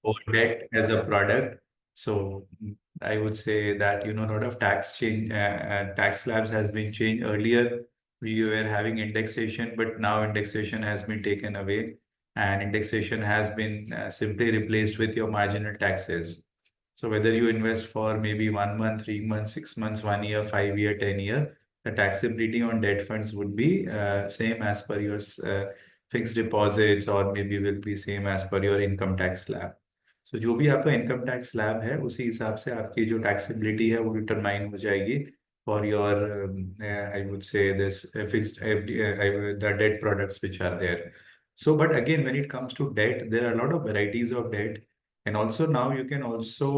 or debt as a product. So I would say that, a lot of tax slabs has been changed. Earlier, we were having indexation, but now indexation has been taken away, and indexation has been simply replaced with your marginal taxes. So whether you invest for maybe 1 month, 3 months, 6 months, 1 year, 5 year, 10 year, the taxability on debt funds would be same as per your fixed deposits, or maybe will be same as per your income tax slab. So जो भी आपका income tax slab है उसी हिसाब से आपकी जो taxability है वो डिटरमाइन हो जाएगी फॉर योर आई वुड से this fixed the debt products which are there. So but again, when it comes to debt, there are a lot of varieties of debt, and also now you can also,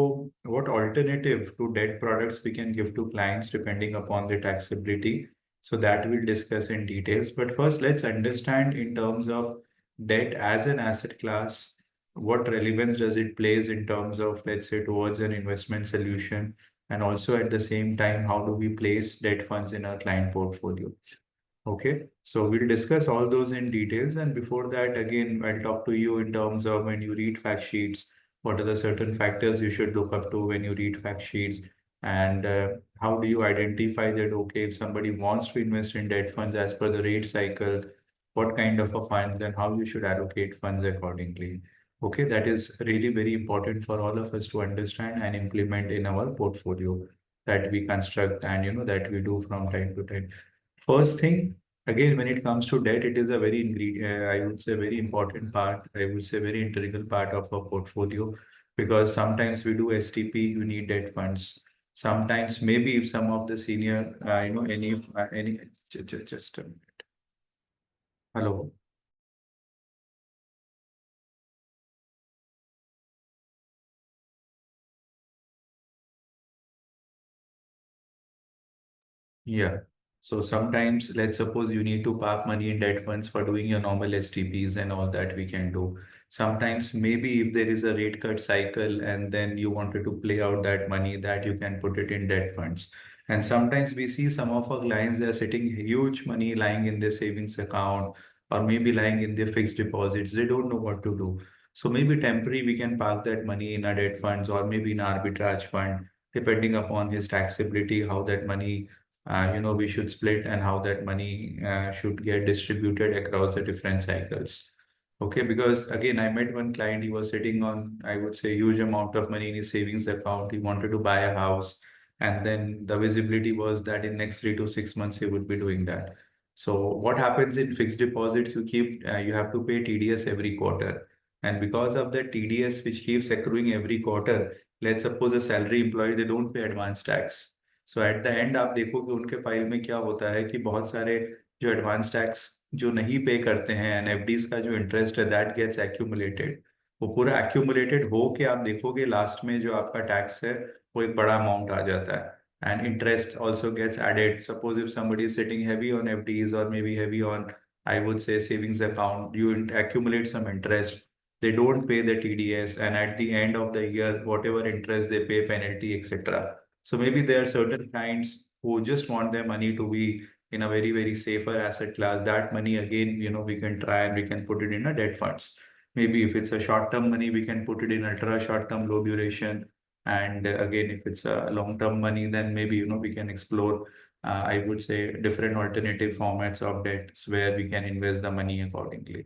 what alternative to debt products we can give to clients depending upon the taxability. So that we'll discuss in details. But first, let's understand in terms of debt as an asset class, what relevance does it plays in terms of, let's say, towards an investment solution, and also at the same time, how do we place debt funds in our client portfolio? Okay, so we'll discuss all those in details. And before that, again, I'll talk to you in terms of when you read fact sheets, what are the certain factors you should look up to when you read fact sheets, and how do you identify that, okay, if somebody wants to invest in debt funds as per the rate cycle, what kind of a funds and how you should allocate funds accordingly. Okay, that is really very important for all of us to understand and implement in our portfolio that we construct, and that we do from time to time. First thing, again, when it comes to debt, it is a very I would say very important part. I would say very integral part of our portfolio, because sometimes we do STP, you need debt funds. Sometimes maybe if some of the senior, just a minute. Hello. Yeah. So sometimes, let's suppose you need to park money in debt funds for doing your normal STPs and all that we can do. Sometimes maybe if there is a rate cut cycle and then you wanted to play out that money, that you can put it in debt funds. And sometimes we see some of our clients, they're sitting huge money lying in their savings account, or maybe lying in their fixed deposits. They don't know what to do. So maybe temporary we can park that money in a debt funds, or maybe in arbitrage fund, depending upon his taxability, how that money we should split, and how that money should get distributed across the different cycles. Okay, because again, I met one client, he was sitting on, I would say, huge amount of money in his savings account. He wanted to buy a house, and then the visibility was that in next 3 to 6 months he would be doing that. So what happens in fixed deposits, you have to pay TDS every quarter. And because of that TDS, which keeps accruing every quarter, let's suppose a salary employee, they don't pay advance tax. So at the end आप देखोगे उनके file में क्या होता है कि बहुत सारे जो एडवांस टैक्स जो नहीं पे करते हैं, एंड एफडीज का जो इंटरेस्ट है, दैट गेट्स एक्यूमुलेटेड। वो पूरा एक्यूमुलेटेड हो के आप देखोगे लास्ट में जो आपका टैक्स है वो एक बड़ा अमाउंट आ जाता है, and interest also gets added. Suppose if somebody is sitting heavy on FDs, और may be heavy on, I would say, savings account, you accumulate some interest, they don't pay the TDS, and at the end of the year, whatever interest they pay, penalty, etc. So maybe there are certain clients who just want their money to be in a very, very safer asset class. That money, again, we can try and we can put it in a debt funds. Maybe if it's a short-term money, we can put it in ultra short-term, low duration. And again, if it's a long-term money, then maybe, we can explore, I would say, different alternative formats of debts where we can invest the money accordingly.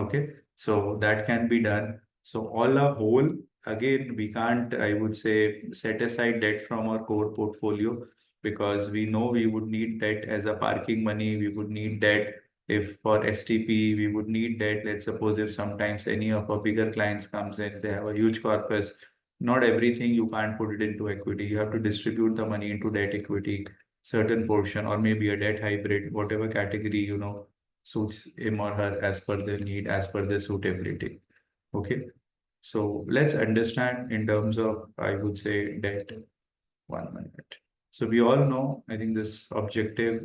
Okay, so that can be done. So all a whole, again, we can't, I would say, set aside debt from our core portfolio, because we know we would need debt as a parking money. We would need debt if for STP, we would need debt. Let's suppose if sometimes any of our bigger clients comes in, they have a huge corpus. Not everything you can't put it into equity. You have to distribute the money into debt equity, certain portion, or maybe a debt hybrid, whatever category, suits him or her as per their need, as per their suitability. Okay. So let's understand in terms of, I would say, debt. 1 minute. So we all know, I think this objective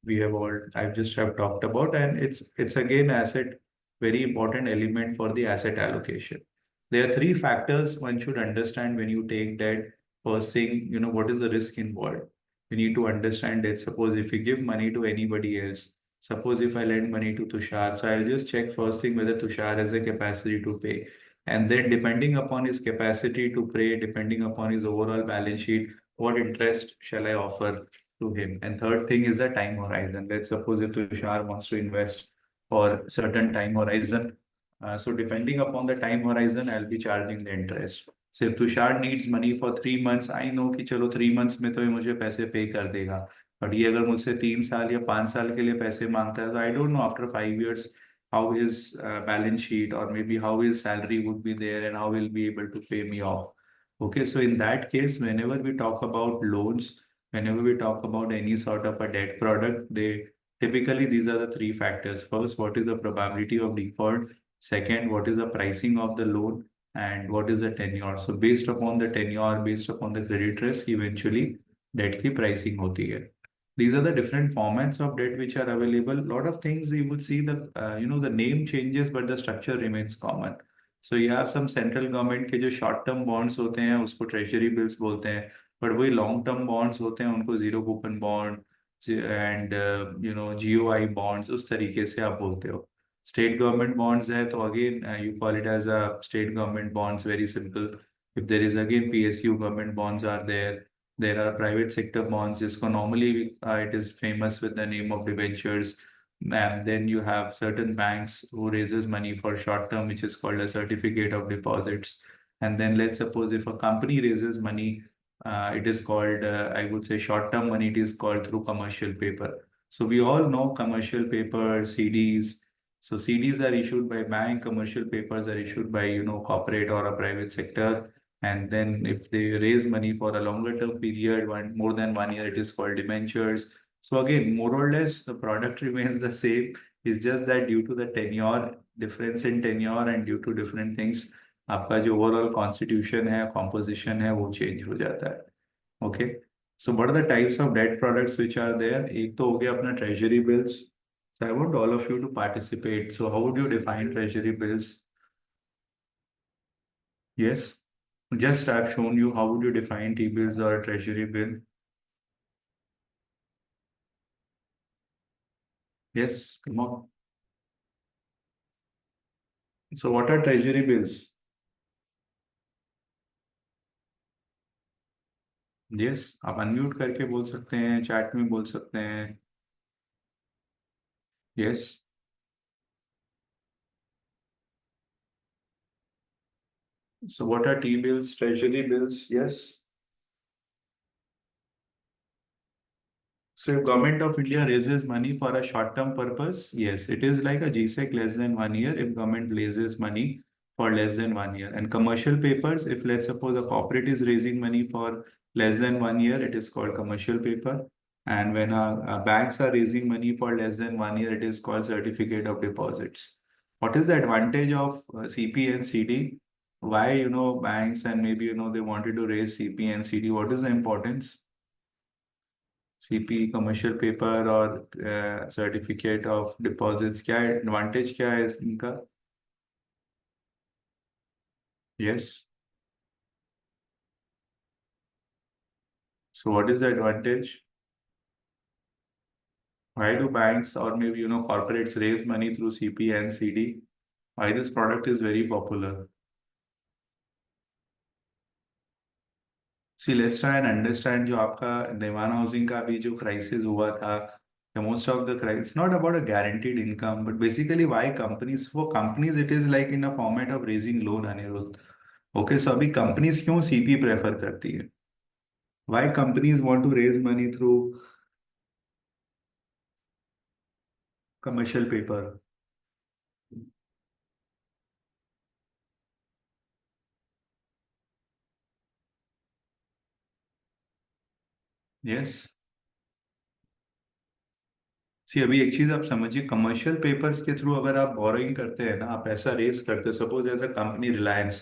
I just have talked about, and it's again asset, very important element for the asset allocation. There are three factors one should understand when you take debt. First thing, what is the risk involved? You need to understand that suppose if you give money to anybody else, suppose if I lend money to Tushar, so I'll just check first thing whether Tushar has a capacity to pay. And then depending upon his capacity to pay, depending upon his overall balance sheet, what interest shall I offer to him? And third thing is the time horizon. Let's suppose if Tushar wants to invest for certain time horizon. So depending upon the time horizon, I'll be charging the interest. So if Tushar needs money for 3 months, I know कि चलो 3 months में तो ये मुझे पैसे पे कर देगा. बट ये अगर मुझसे 3 साल या 5 साल के लिए पैसे मांगता है, तो I don't know after 5 years how his balance sheet or maybe how his salary would be there and how he'll be able to pay me off. Okay, so in that case, whenever we talk about loans, whenever we talk about any sort of a debt product, they typically these are the three factors. First, what is the probability of default? Second, what is the pricing of the loan? And what is the tenure? So based upon the tenure, based upon the credit risk, eventually debt की pricing होती है. These are the different formats of debt which are available. A lot of things you would see the the name changes but the structure remains common. So you have some central government के जो short term bonds होते हैं उसको treasury bills बोलते हैं, but वही long term bonds होते हैं उनको zero coupon bond and GOI bonds उस तरीके से आप बोलते हो. State government bonds है तो again you call it as a state government bonds, very simple. If there is again PSU government bonds are there. There are private sector bonds. जिसको normally it is famous with the name of debentures. And then you have certain banks who raises money for short term, which is called a certificate of deposits. And then let's suppose if a company raises money, it is called, I would say short term money, it is called through commercial paper. So we all know commercial paper, CDs. So CDs are issued by bank, commercial papers are issued by, corporate or a private sector. And then if they raise money for a longer term period, more than 1 year, it is called debentures. So again, more or less, the product remains the same. It's just that due to the tenure, difference in tenure and due to different things, आपका जो overall constitution है, composition है, वो change हो जाता है. Okay. So what are the types of debt products which are there? एक तो हो गया अपना treasury bills. So I want all of you to participate. So how would you define treasury bills? Yes. Just I've shown you how would you define T-bills or a treasury bill. Yes, come on. So what are treasury bills? Yes, आप unmute करके बोल सकते हैं, chat में बोल सकते हैं. Yes. So what are T-bills, treasury bills? Yes. So if Government of India raises money for a short-term purpose, yes, it is like a GSEC less than 1 year if government raises money for less than 1 year. And commercial papers, if let's suppose a corporate is raising money for less than 1 year, it is called commercial paper. And when banks are raising money for less than 1 year, it is called certificate of deposits. What is the advantage of CP and CD? Why, banks and maybe, they wanted to raise CP and CD? What is the importance? CP commercial paper और certificate of deposits, क्या advantage क्या है इनका? Yes. So what is the advantage? Why do banks or maybe corporates raise money through CP and CD? Why this product is very popular? See, let's try and understand जो आपका देवान housing का अभी जो crisis हुआ था. Most of the crisis not about a guaranteed income, but basically why companies, for companies it is like in a format of raising loan, Anirudh. Okay, so अभी companies क्यों CP prefer करती है? Why companies want to raise money through commercial paper? Yes. सी अभी एक चीज आप समझिए, commercial papers के थ्रू अगर आप बोरोइंग करते हैं ना, आप पैसा रेज करते हो, suppose as a company Reliance.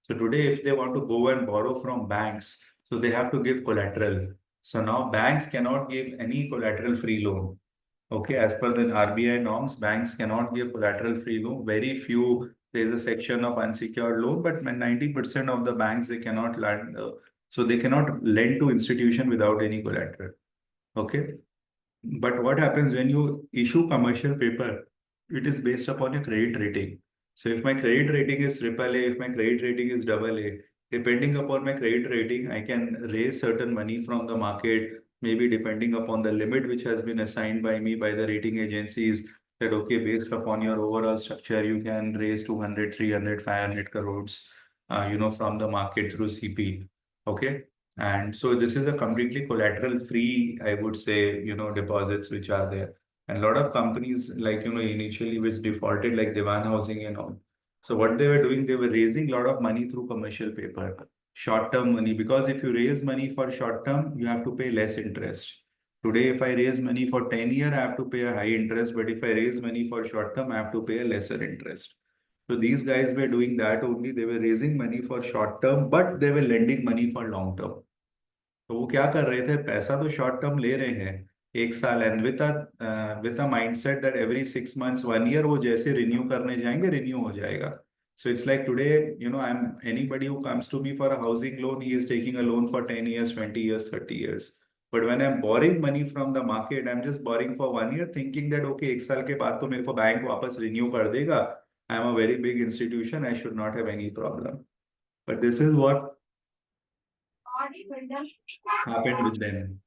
So today if they want to go and borrow from banks, so they have to give collateral. So now banks can not give any collateral free loan. Okay, as per the RBI norms, banks cannot give collateral free loan. Very few, there is a section of unsecured loan, but 90% of the banks they cannot lend, so they cannot lend to institution without any collateral. Okay, but what happens when you issue commercial paper? It is based upon your credit rating. So if my credit rating is triple A, if my credit rating is double A, depending upon my credit rating, I can raise certain money from the market, maybe depending upon the limit which has been assigned by me by the rating agencies, that okay, based upon your overall structure, you can raise 200, 300, 500 crores, from the market through CP. Okay. And so this is a completely collateral free, I would say, deposits which are there. And a lot of companies, like, initially which defaulted, like Dewan Housing and all. So what they were doing, they were raising a lot of money through commercial paper, short-term money, because if you raise money for short-term, you have to pay less interest. Today, if I raise money for 10 year, I have to pay a high interest, but if I raise money for short-term, I have to pay a lesser interest. So these guys were doing that only. They were raising money for short-term, but they were lending money for long-term. तो वो क्या कर रहे थे, पैसा तो short term ले रहे हैं 1 साल, and with a mindset that every 6 months 1 year वो जैसे रिन्यू करने जाएंगे रिन्यू हो जाएगा. So it's like today, I'm anybody who comes to me for a housing loan, he is taking a loan for 10 years, 20 years, 30 years. But when I'm borrowing money from the market, I'm just borrowing for 1 year, thinking that okay, 1 साल के बाद तो मेरे को bank वापस renew कर देगा. I am a very big institution, I should not have any problem. But this is what happened with them.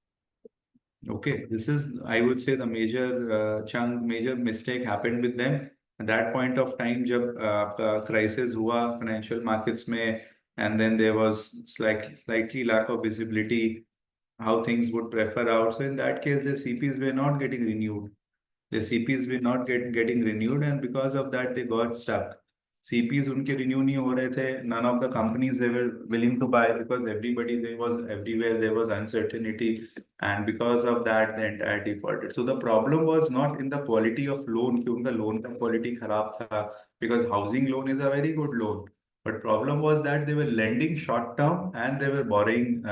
Okay, this is, I would say, the major mistake happened with them. At that point of time, जब आपका crisis हुआ financial markets में, and then there was slightly lack of visibility how things would prefer out. So in that case, the CPs were not getting renewed. The CPs were not getting renewed, and because of that, they got stuck. CPs उनके renew नहीं हो रहे थे. None of the companies they were willing to buy, because everybody, there was everywhere there was uncertainty, and because of that the entire defaulted. So the problem was not in the quality of loan कि उनका loan का quality खराब था, because housing loan is a very good loan. But problem was that they were lending short term and they were borrowing,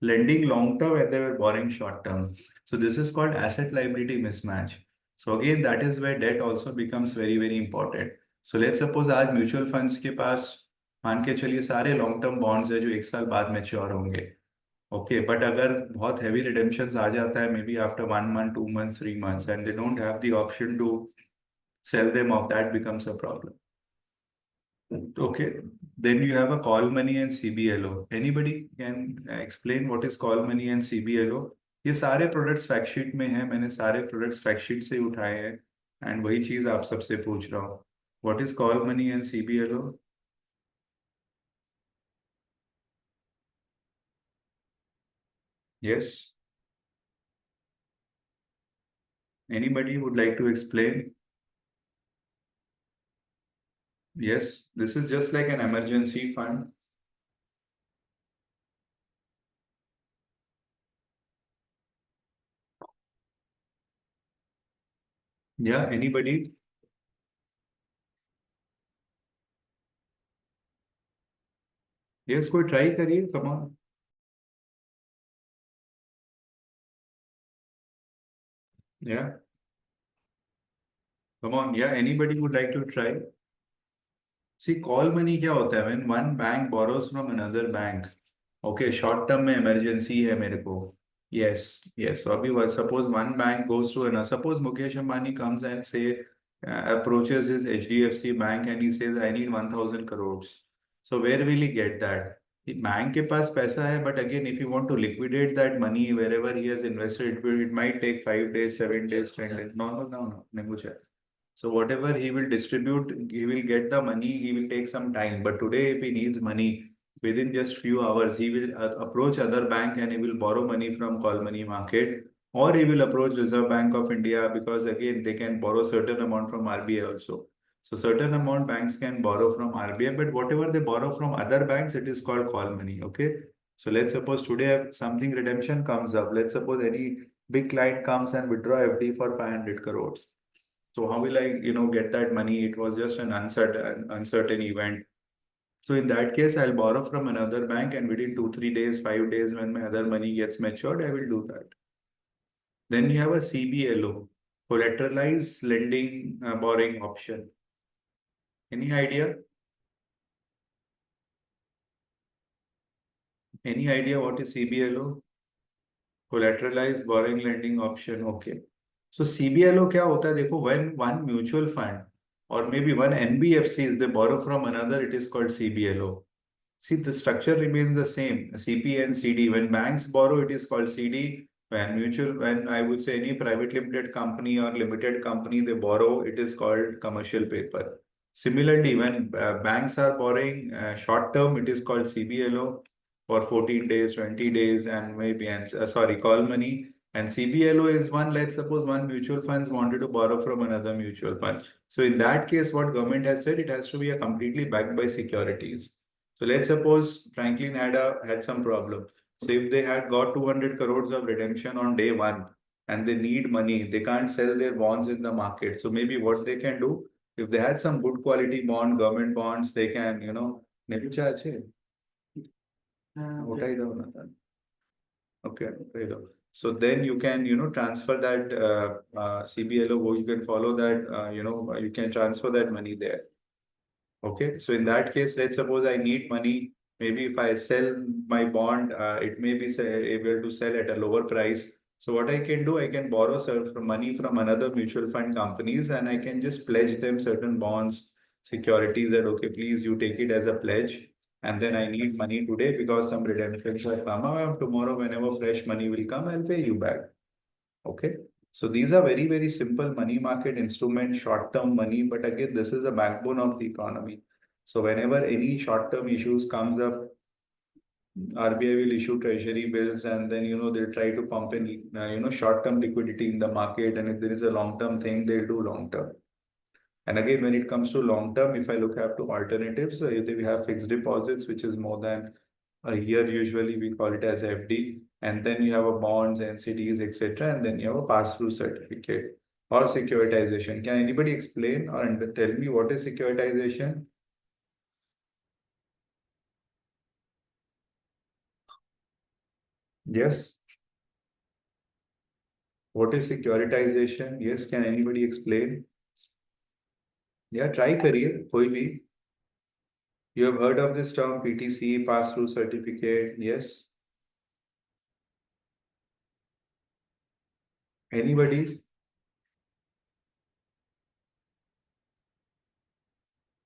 lending long term and they were borrowing short term. So this is called asset liability mismatch. So again, that is where debt also becomes very, very important. So let's suppose आज mutual funds के पास मान के चलिए सारे long term bonds है जो 1 साल बाद मैच्योर होंगे. ओके, बट अगर बहुत हैवी रिडेम्पशंस आ जाता है, may be after 1 month, 2 months, 3 months, and they don't have the option to sell them off, that becomes a problem. Okay, then you have a call money and CBLO. Anybody can explain what is call money and CBLO? ये सारे products fact sheet में हैं, मैंने सारे products fact sheet से उठाए हैं, and वही चीज आप सबसे पूछ रहा हूँ. What is call money and CBLO? Yes, anybody would like to explain? Yes, this is just like an emergency fund. Yeah, anybody? Yes, कोई ट्राई करिए, come on. Yeah, come on, yeah anybody would like to try. See call money क्या होता है, when one bank borrows from another bank. Okay, short term में emergency है मेरे को. Yes, yes. So अभी suppose one bank goes to another, suppose Mukesh Ambani comes and say approaches his HDFC bank and he says I need 1000 crores. So where will he get that? Bank के पास पैसा है, but again if you want to liquidate that money wherever he has invested, it might take 5 days, 7 days, 10 days. No, no, no, no, नहीं. So whatever he will distribute, he will get the money, he will take some time. But today, if he needs money within just few hours, he will approach other bank and he will borrow money from call money market, or he will approach Reserve Bank of India, because again, they can borrow certain amount from RBI also. So certain amount banks can borrow from RBI, but whatever they borrow from other banks, it is called call money. Okay. So let's suppose today something redemption comes up. Let's suppose any big client comes and withdraw FD for 500 crores. So how will I, get that money? It was just an uncertain event. So in that case, I'll borrow from another bank, and within 2, 3 days, 5 days, when my other money gets matured, I will do that. Then you have a CBLO, collateralized lending borrowing option. Any idea? Any idea what is CBLO? Collateralized borrowing lending option. Okay. So CBLO क्या होता है? देखो, when one mutual fund or maybe one NBFCs, they borrow from another, it is called CBLO. See, the structure remains the same, CP and CD. When banks borrow, it is called CD. When I would say any private limited company or limited company, they borrow, it is called commercial paper. Similarly, when banks are borrowing short term, it is called CBLO for 14 days, 20 days, and maybe, and sorry, call money. And CBLO is one, let's suppose one mutual funds wanted to borrow from another mutual fund. So in that case, what government has said, it has to be a completely backed by securities. So let's suppose Franklin had some problem. So if they had got 200 crores of redemption on day one and they need money, they can't sell their bonds in the market. So maybe what they can do, if they had some good quality bond, government bonds, they can, maybe charge it. Okay. So then you can, transfer that CBLO, you can follow that, you can transfer that money there. Okay, so in that case, let's suppose I need money. Maybe if I sell my bond, it may be able to sell at a lower price. So what I can do, I can borrow certain money from another mutual fund companies and I can just pledge them certain bonds, securities that, okay, please you take it as a pledge. And then I need money today because some redemptions have come up. Tomorrow, whenever fresh money will come, I'll pay you back. Okay. So these are very, very simple money market instruments, short-term money. But again, this is the backbone of the economy. So whenever any short-term issues comes up, RBI will issue treasury bills and then, they'll try to pump in, short-term liquidity in the market. And if there is a long-term thing, they'll do long-term. And again, when it comes to long-term, if I look at to alternatives, so if we have fixed deposits, which is more than a year, usually we call it as FD. And then you have a bonds, NCDs, etc. And then you have a pass-through certificate or securitization. Can anybody explain or tell me what is securitization? Yes. What is securitization? Yes. Can anybody explain? Yeah, try career. Koi bhi. You have heard of this term PTC, pass-through certificate. Yes. Anybody?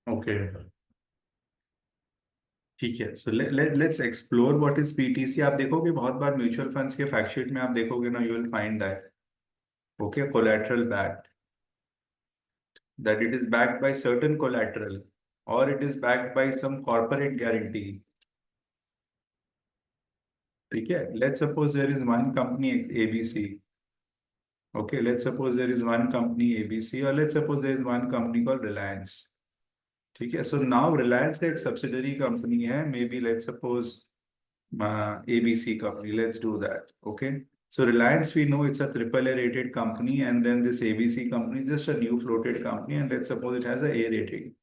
Okay. ठीक है so let's explore what is PTC आप देखोगे बहुत बार mutual funds के fact sheet में आप देखोगे ना you will find that okay collateral backed that it is backed by certain collateral or it is backed by some corporate guarantee ठीक है let's suppose there is one company ABC okay let's suppose there is one company ABC or let's suppose there is one company called Reliance ठीक है so now Reliance का एक subsidiary company है maybe let's suppose ABC company. Let's do that. Okay. So Reliance, we know it's a triple A rated company, and then this ABC company is just a new floated company, and let's suppose it has a A rating.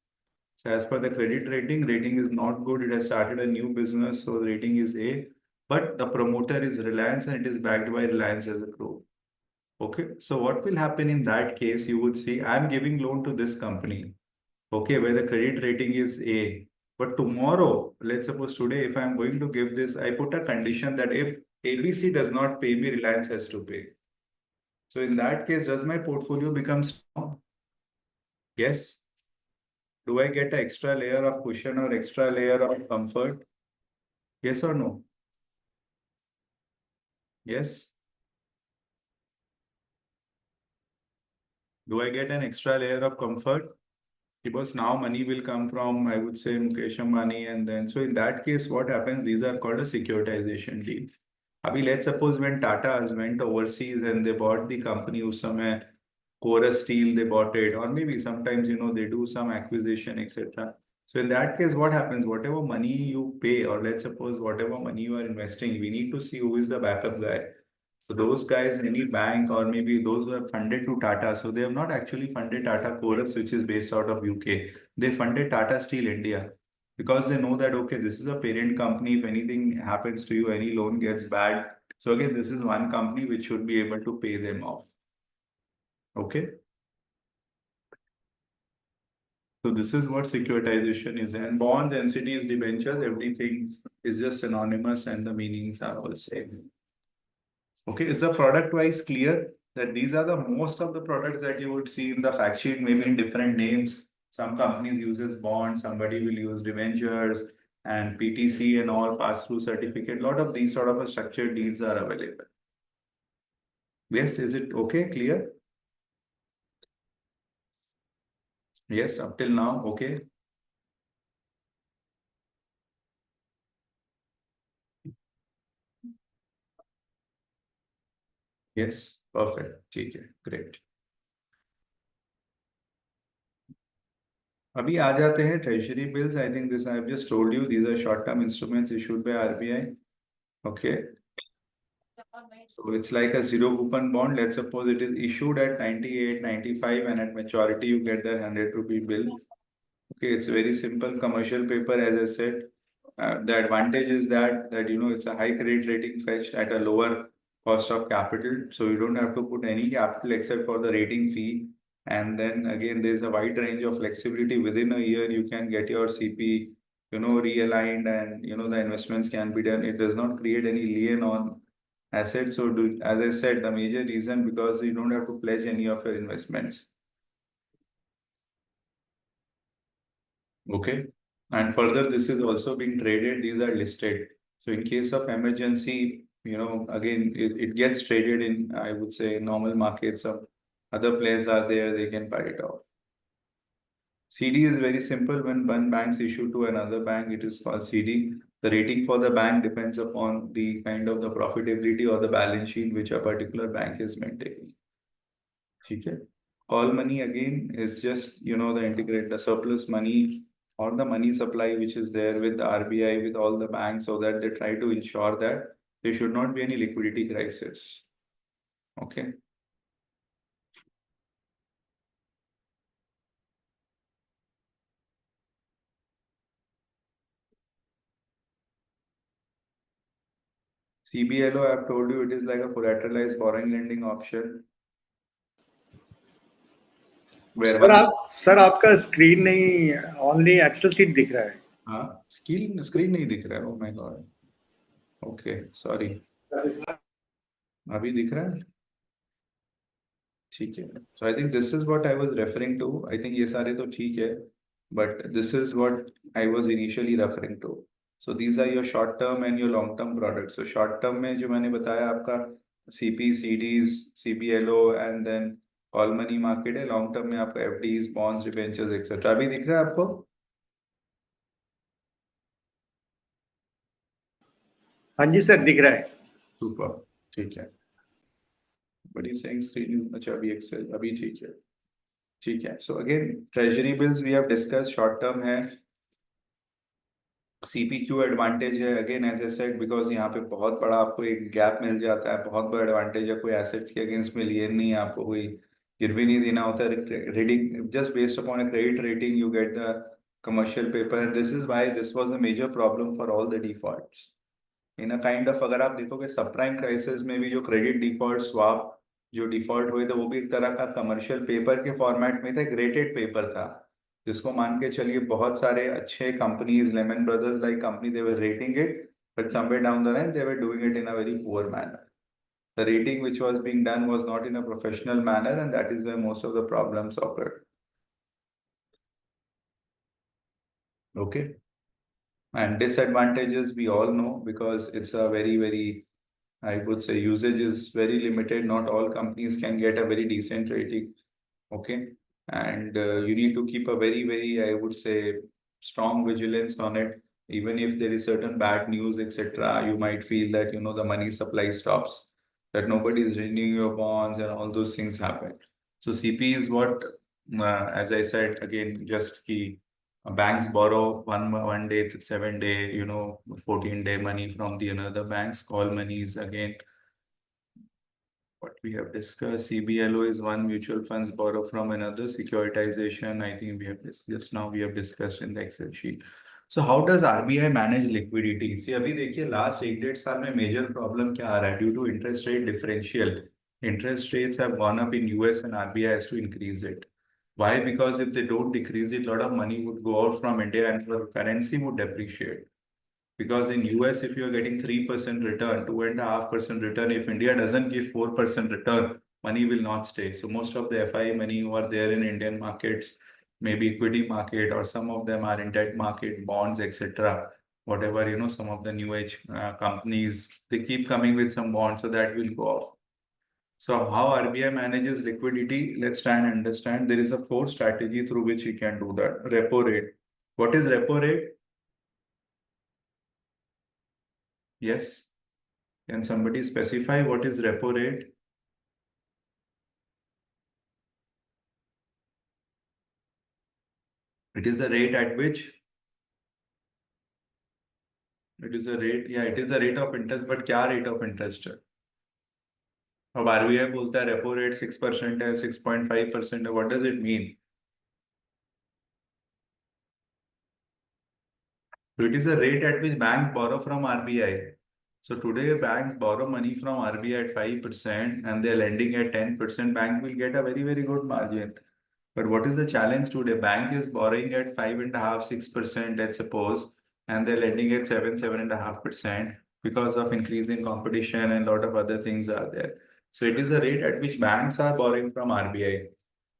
So as per the credit rating, rating is not good. It has started a new business, so the rating is A. But the promoter is Reliance, and it is backed by Reliance as a group. Okay. So what will happen in that case? You would see, I'm giving loan to this company. Okay, where the credit rating is A. But tomorrow, let's suppose today, if I'm going to give this, I put a condition that if ABC does not pay me, Reliance has to pay. So in that case, does my portfolio become strong? Yes. Do I get an extra layer of cushion or extra layer of comfort? Yes or no? Yes. Do I get an extra layer of comfort? Because now money will come from, I would say, Mukesh Ambani, and then so in that case, what happens? These are called a securitization deal. Abhi, let's suppose when Tata went overseas and they bought the company usame Chorus Steel, they bought it, or maybe sometimes they do some acquisition, etc. So in that case, what happens? Whatever money you pay, or let's suppose whatever money you are investing, we need to see who is the backup guy. So those guys, any bank or maybe those who have funded to Tata, so they have not actually funded Tata Chorus, which is based out of UK. They funded Tata Steel India because they know that, okay, this is a parent company. If anything happens to you, any loan gets bad. So again, this is one company which should be able to pay them off. Okay. So this is what securitization is. And bonds, NCDs, debentures, everything is just synonymous and the meanings are all same. Okay, is the product wise clear that these are the most of the products that you would see in the fact sheet, maybe in different names? Some companies uses bonds, somebody will use debentures and PTC and all pass-through certificate. A lot of these sort of a structured deals are available. Yes, is it okay? Clear? Yes, up till now, okay. Yes, perfect. ठीक है, great. अभी आ जाते हैं treasury bills. I think this I have just told you. These are short-term instruments issued by RBI. Okay. So it's like a zero coupon bond. Let's suppose it is issued at 98, 95, and at maturity you get that 100 rupee bill. Okay, it's very simple commercial paper, as I said. The advantage is that you know it's a high credit rating fetched at a lower cost of capital, so you don't have to put any capital except for the rating fee. And then again, there's a wide range of flexibility. Within a year, you can get your CP, you know, realigned, and you know the investments can be done. It does not create any lien on assets. So, as I said, the major reason because you don't have to pledge any of your investments. Okay. And further, this is also being traded. These are listed. So in case of emergency, you know, again, it gets traded in, I would say, normal markets. Of other players are there, they can buy it off. CD is very simple. When one bank's issue to another bank, it is called CD. The rating for the bank depends upon the kind of the profitability or the balance sheet which a particular bank is maintaining. Okay. Call money again is just, you know, the integrate the surplus money or the money supply which is there with the RBI, with all the banks, so that they try to ensure that there should not be any liquidity crisis. Okay. CBLO, I've told you, it is like a collateralized foreign lending option where sir one. Sir आपका screen नहीं, only Excel seat दिख रहा है. हाँ, screen नहीं दिख रहा है. Oh my God. Okay, sorry. अभी दिख रहा है. ठीक है. So I think this is what I was referring to. I think ये सारे तो ठीक है, but this is what I was initially referring to. So these are your short term and your long term products. So short term में जो मैंने बताया आपका CP, CDs, CBLO and then call money market है. Long term में आपका FDs, bonds, debentures etc. अभी दिख रहा है आपको? हाँ जी सर, दिख रहा है. Super. ठीक है. But you saying screen is अच्छा अभी Excel अभी ठीक है. ठीक है. So again, treasury bills we have discussed, short term है. CPQ एडवांटेज है again as I said because यहाँ पे बहुत बड़ा आपको एक गैप मिल जाता है. बहुत बड़ा एडवांटेज है. कोई एसेट्स के अगेंस्ट में लिए नहीं है, आपको कोई गिरवी नहीं देना होता है. Rating just based upon a credit rating you get the commercial paper. And this is why this was a major problem for all the defaults in a kind of. अगर आप देखोगे सब प्राइम क्राइसिस में भी जो credit default swap जो default हुए थे वो भी एक तरह का कमर्शियल पेपर के फॉर्मेट में था, ग्रेडेड पेपर था, जिसको मान के चलिए बहुत सारे अच्छे companies Lehman Brothers like company they were rating it, but somewhere down the line they were doing it in a very poor manner. The rating which was being done was not in a professional manner, and that is where most of the problems occurred. Okay. And disadvantages we all know because it's a very, I would say, usage is very limited. Not all companies can get a very decent rating. Okay. And you need to keep a very, I would say, strong vigilance on it. Even if there is certain bad news, etc., you might feel that, you know, the money supply stops, that nobody is renewing your bonds and all those things happen. So CP is what, as I said, again, just key. Banks borrow one day, 7 day, you know, 14-day money from the another banks. Call money is again what we have discussed. CBLO is one, mutual funds borrow from another. Securitization, I think we have just now we have discussed in the Excel sheet. So how does RBI manage liquidity? See, अभी देखिए last 1-1.5 साल में major problem क्या आ रहा है? Due to interest rate differential, interest rates have gone up in US and RBI has to increase it. Why? Because if they don't decrease it, a lot of money would go out from India and the currency would depreciate. Because in US, if you're getting 3% return, 2.5% return, if India doesn't give 4% return, money will not stay. So most of the FI money who are there in Indian markets, maybe equity market, or some of them are in debt market, bonds, etc. Whatever, some of the new age companies, they keep coming with some bonds, so that will go off. So how RBI manages liquidity? Let's try and understand. There is a four strategy through which you can do that. Repo rate. What is repo rate? Yes. Can somebody specify what is repo rate? It is the rate at which it is a rate, yeah, it is the rate of interest, but क्या rate of interest है? अब RBI बोलता है repo rate 6% है, 6.5% है. What does it mean? So it is the rate at which banks borrow from RBI. So today banks borrow money from RBI at 5% and they're lending at 10%. Bank will get a very, very good margin. But what is the challenge today? Bank is borrowing at 5.5%, 6%, let's suppose, and they're lending at 7.5% because of increasing competition and a lot of other things are there. So it is a rate at which banks are borrowing from RBI.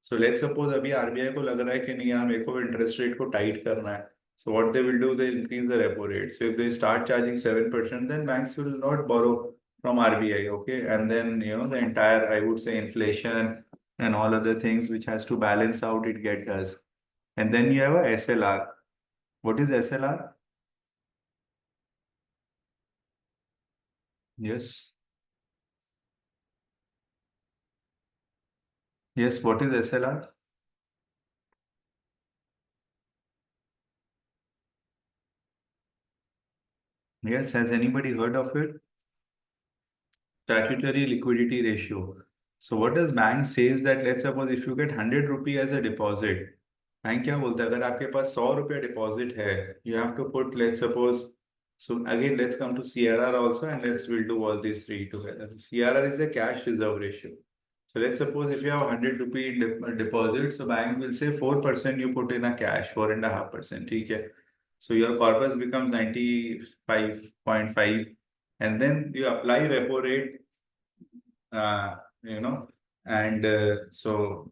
So let's suppose अभी RBI को लग रहा है कि नहीं यार मेरे को इंटरेस्ट रेट को टाइट करना है. So what they will do, they increase the repo rate. So if they start charging 7%, then banks will not borrow from RBI, okay? And then, the entire, I would say, inflation and all other things which has to balance out, it get does. And then you have a SLR. What is SLR? Yes. Yes, what is SLR? Yes, has anybody heard of it? Statutory liquidity ratio. So what does bank says that, let's suppose if you get 100 rupee as a deposit, bank क्या बोलता है अगर आपके पास 100 रुपया deposit है, you have to put, let's suppose, so again let's come to CRR also, and we'll do all these three together. So CRR is a cash reserve ratio. So let's suppose if you have 100 rupee deposit, so bank will say 4% you put in a cash, 4.5%, ठीक है? So your corpus becomes 95.5, and then you apply repo rate, uh, you know, and so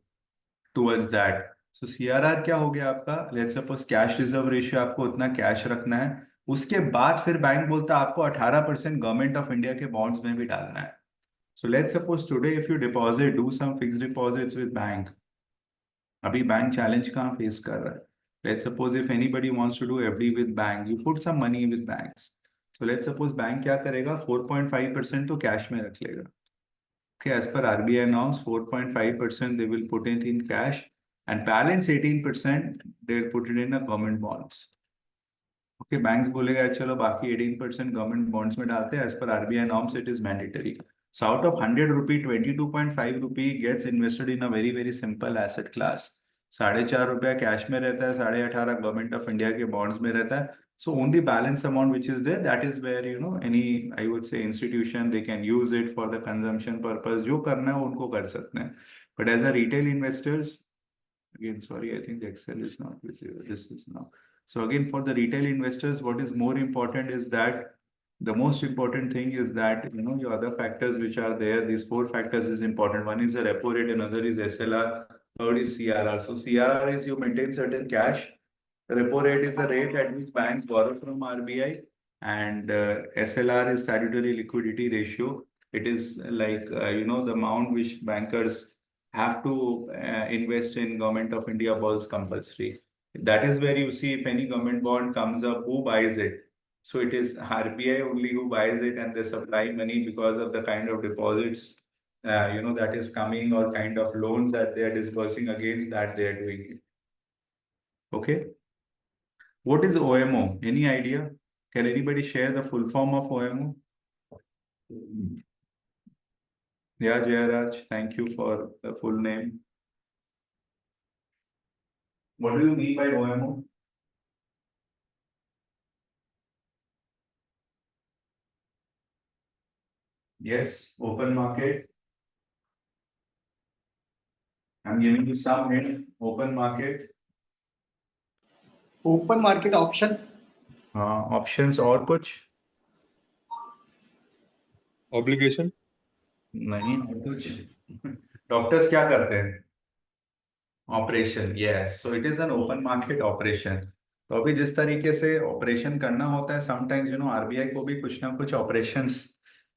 towards that. So CRR क्या हो गया आपका? Let's suppose cash reserve ratio आपको उतना cash रखना है, उसके बाद फिर बैंक बोलता है आपको 18% गवर्नमेंट ऑफ इंडिया के बॉन्ड्स में भी डालना है. So let's suppose today if you deposit, do some fixed deposits with bank. अभी बैंक चैलेंज कहाँ फेस कर रहा है? Let's suppose if anybody wants to do FD with bank, you put some money with banks. So let's suppose bank क्या करेगा? 4.5% तो cash में रख लेगा. Okay, as per RBI norms, 4.5% they will put it in cash, and balance 18% they'll put it in a government bonds. Okay, banks बोलेगा चलो बाकी 18% government bonds में डालते हैं. As per RBI norms, it is mandatory. So out of 100 rupee, 22.5 rupee gets invested in a very, very simple asset class. 4.5 रुपया cash में रहता है, 18.5 गवर्नमेंट ऑफ इंडिया के बॉन्ड्स में रहता है. So only balance amount which is there, that is where, any, I would say, institution, they can use it for the consumption purpose. जो करना है उनको कर सकते हैं. But as a retail investors, again, sorry, I think the Excel is not visible. This is now. So again, for the retail investors, what is more important is that the most important thing is that, your other factors which are there, these four factors is important. One is the repo rate, another is SLR, third is CRR. So CRR is you maintain certain cash. The repo rate is the rate at which banks borrow from RBI, and SLR is statutory liquidity ratio. It is like, the amount which bankers have to invest in government of India bonds compulsory. That is where you see if any government bond comes up, who buys it. So it is RBI only who buys it, and they supply money because of the kind of deposits, that is coming, or kind of loans that they are disbursing against that they are doing it. Okay. What is OMO? Any idea? Can anybody share the full form of OMO? Yeah, Jayaraj, thank you for the full name. What do you mean by OMO? Yes, open market. I'm giving you some hint. Open market. Open market option. Options और कुछ obligation नहीं, और कुछ. Doctors क्या करते हैं? Operation, yes, so it is an open market operation. तो अभी जिस तरीके से ऑपरेशन करना होता है, समटाइम्स आरबीआई को भी कुछ ना कुछ ऑपरेशंस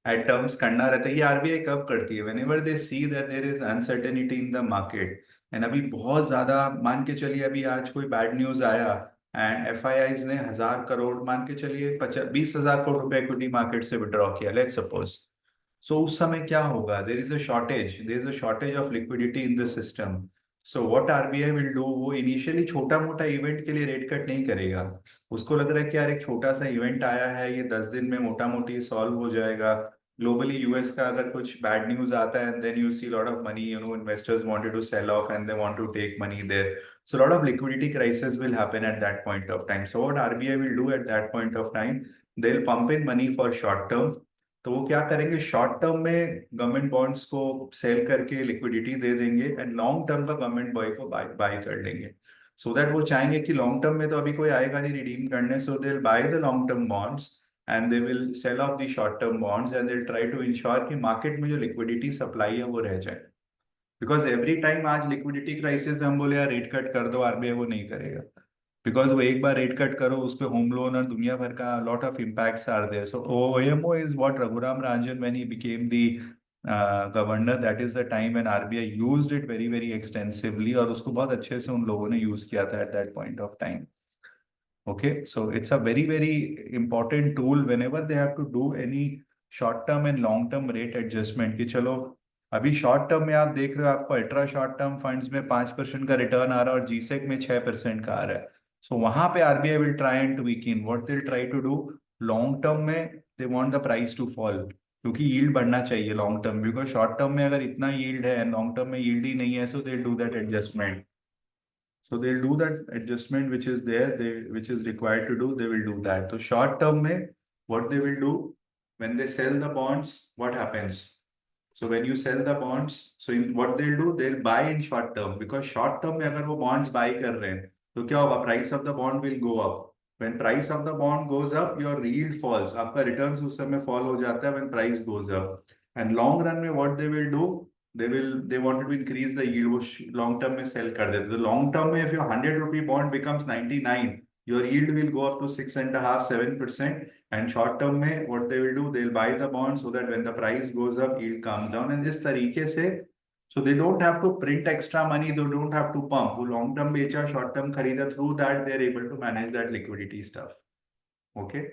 एट टर्म्स करना रहता है। ये आरबीआई कब करती है? Whenever they see that there is uncertainty in the market. And अभी बहुत ज्यादा, मान के चलिए अभी आज कोई बैड न्यूज आया एंड एफआईआईज ने 1,000 करोड़, मान के चलिए 20,000 करोड़ रुपए इक्विटी मार्केट से विड्रॉ किया, लेट्स सपोज। सो उस समय क्या होगा? There is a shortage of liquidity in the system. So what RBI will do, वो इनिशियली छोटा मोटा इवेंट के लिए रेट कट नहीं करेगा। उसको लग रहा है कि यार एक छोटा सा इवेंट आया है, ये 10 दिन में मोटा मोटी सॉल्व हो जाएगा। ग्लोबली यूएस का अगर कुछ बैड न्यूज आता है and then you see lot of money, investors wanted to sell off and they want to take money there. So a lot of liquidity crisis will happen at that point of time. So what RBI will do at that point of time, they'll pump in money for short term। तो वो क्या करेंगे, short term में government bonds को cell करके liquidity दे देंगे and long term का government boy को बाय बाय कर लेंगे। सो दैट वो चाहेंगे कि लॉन्ग टर्म में तो अभी कोई आएगा नहीं रिडीम करने, so they will buy the long term bonds and they will sell off the short term bonds and they will try to ensure कि मार्केट में जो लिक्विडिटी सप्लाई है वो रह जाए। बिकॉज एवरी टाइम आज लिक्विडिटी क्राइसिस हम बोले यार रेट कट कर दो, आरबीआई वो नहीं करेगा। बिकॉज वो एक बार रेट कट करो, उस पे होम लोन और दुनिया भर का lot of impacts are there. So OMO is what Raghuram Rajan when he became the governor, that is the time when RBI used it very very extensively, और उसको बहुत अच्छे से उन लोगों ने यूज किया था eight that point of time. Okay, so it's a very, very important tool whenever they have to do any short term and long term rate adjustment कि चलो अभी शॉर्ट टर्म में आप देख रहे हो आपको अल्ट्रा शॉर्ट टर्म फंड्स में 5% का रिटर्न आ रहा है और जीसेक में 6% का आ रहा है। सो वहां पे RBI will try and tweak in what they try to do. Long term में they want the price to fall, क्योंकि यील्ड बढ़ना चाहिए long term, because short term में अगर इतना यील्ड है लॉन्ग टर्म में यील्ड ही नहीं है, so they do that adjustment. So they'll do that adjustment which is there, which is required to do, they will do that. So short term में what they will do, when they sell the bonds, what happens? So when you sell the bonds, so what they'll do, they'll buy in short term, because short term में अगर वो bonds buy कर रहे हैं तो क्या होगा, price of the bond will go up. When price of the bond goes up, your yield falls. आपका returns उस समय fall हो जाता है when price goes up. And long run में what they will do, they wanted to increase the yield, वो long term में sell कर देते। तो long term में if your 100 rupee bond becomes 99, your yield will go up to 6.5-7%। and short term में what they will do, they'll buy the bond so that when the price goes up, yield comes down। and इस तरीके से so they don't have to print extra money, they don't have to pump। वो long term बेचा, short term खरीदा, through that they are able to manage that liquidity stuff। okay,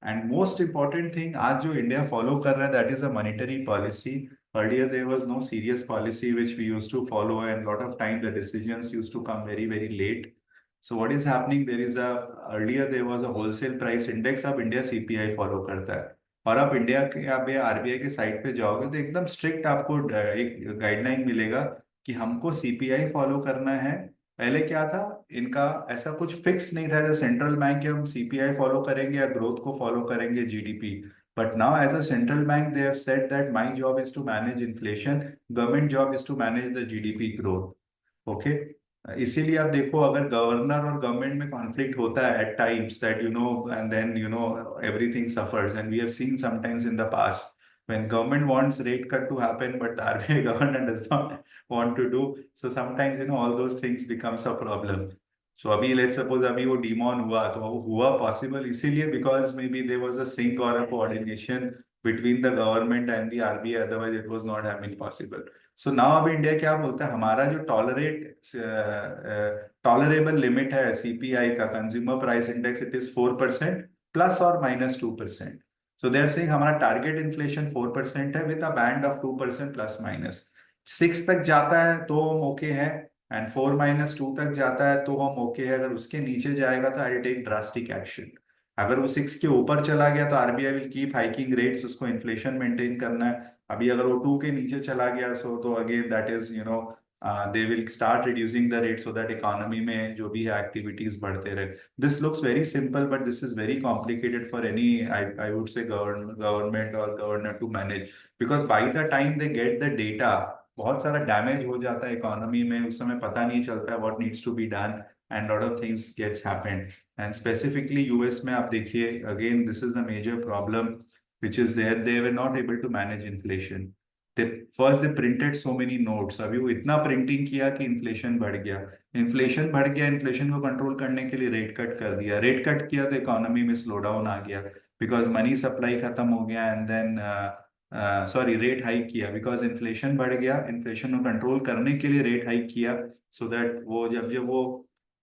and most important thing आज जो India follow कर रहा है, that is a monetary policy। earlier there was no serious policy which we used to follow, and lot of time the decisions used to come very very late। so what is happening, there is a, earlier there was a wholesale price index, अब India CPI follow करता है। और आप India के, आप RBI के site पे जाओगे तो एकदम स्ट्रिक्ट आपको एक गाइडलाइन मिलेगा कि हमको सीपीआई फॉलो करना है। पहले क्या था, इनका ऐसा कुछ फिक्स नहीं था जो सेंट्रल बैंक के, हम सीपीआई फॉलो करेंगे या ग्रोथ को फॉलो करेंगे, GDP. But now as a central bank they have said that my job is to manage inflation, government job is to manage the GDP growth. Okay, इसीलिए आप देखो अगर गवर्नर और government में कॉन्फ्लिक्ट होता है at times, that and then everything suffers, and we have seen sometimes in the past when government wants rate cut to happen but the RBI governor does not want to do, so sometimes all those things becomes a problem। so अभी let's suppose अभी वो demon हुआ, तो वो हुआ possible इसीलिए because maybe there was a sync or a coordination between the government and the RBI, otherwise it was not have been possible। so now अभी India क्या बोलता है, हमारा जो टॉलरेबल लिमिट है सीपीआई का, consumer price index, it is 4% ±2%। So there saying हमारा target inflation 4% है विद अ बैंड ऑफ 2% ±6 तक जाता है तो हम ओके है, एंड 4 - 2 तक जाता है तो हम ओके है। अगर उसके नीचे जाएगा तो आई टेक ड्रास्टिक एक्शन। अगर वो 6 के ऊपर चला गया तो RBI will keep hiking rates, उसको इन्फ्लेशन मेंटेन करना है। अभी अगर वो 2 के नीचे चला गया, सो तो again that is they will start reducing the rate, so that economy में जो भी है एक्टिविटीज बढ़ते रहे। This looks very simple, but this is very complicated for any, I would say, government or governor to manage, because by the time they get the data, बहुत सारा damage हो जाता है इकोनॉमी में, उस समय पता नहीं चलता है what needs to be done, and lot of things gets happened। and specifically US में आप देखिए, again this is a major problem which is there, they were not able to manage inflation। First they printed so many notes, अभी वो इतना printing किया कि inflation बढ़ गया। इन्फ्लेशन बढ़ गया, इन्फ्लेशन को कंट्रोल करने के लिए रेट कट कर दिया, रेट कट किया तो इकोनॉमी में स्लो डाउन आ गया, बिकॉज मनी सप्लाई खत्म हो गया, and then sorry rate hike किया बिकॉज इन्फ्लेशन बढ़ गया, इन्फ्लेशन को कंट्रोल करने के लिए रेट हाइक किया। सो दैट वो जब जब वो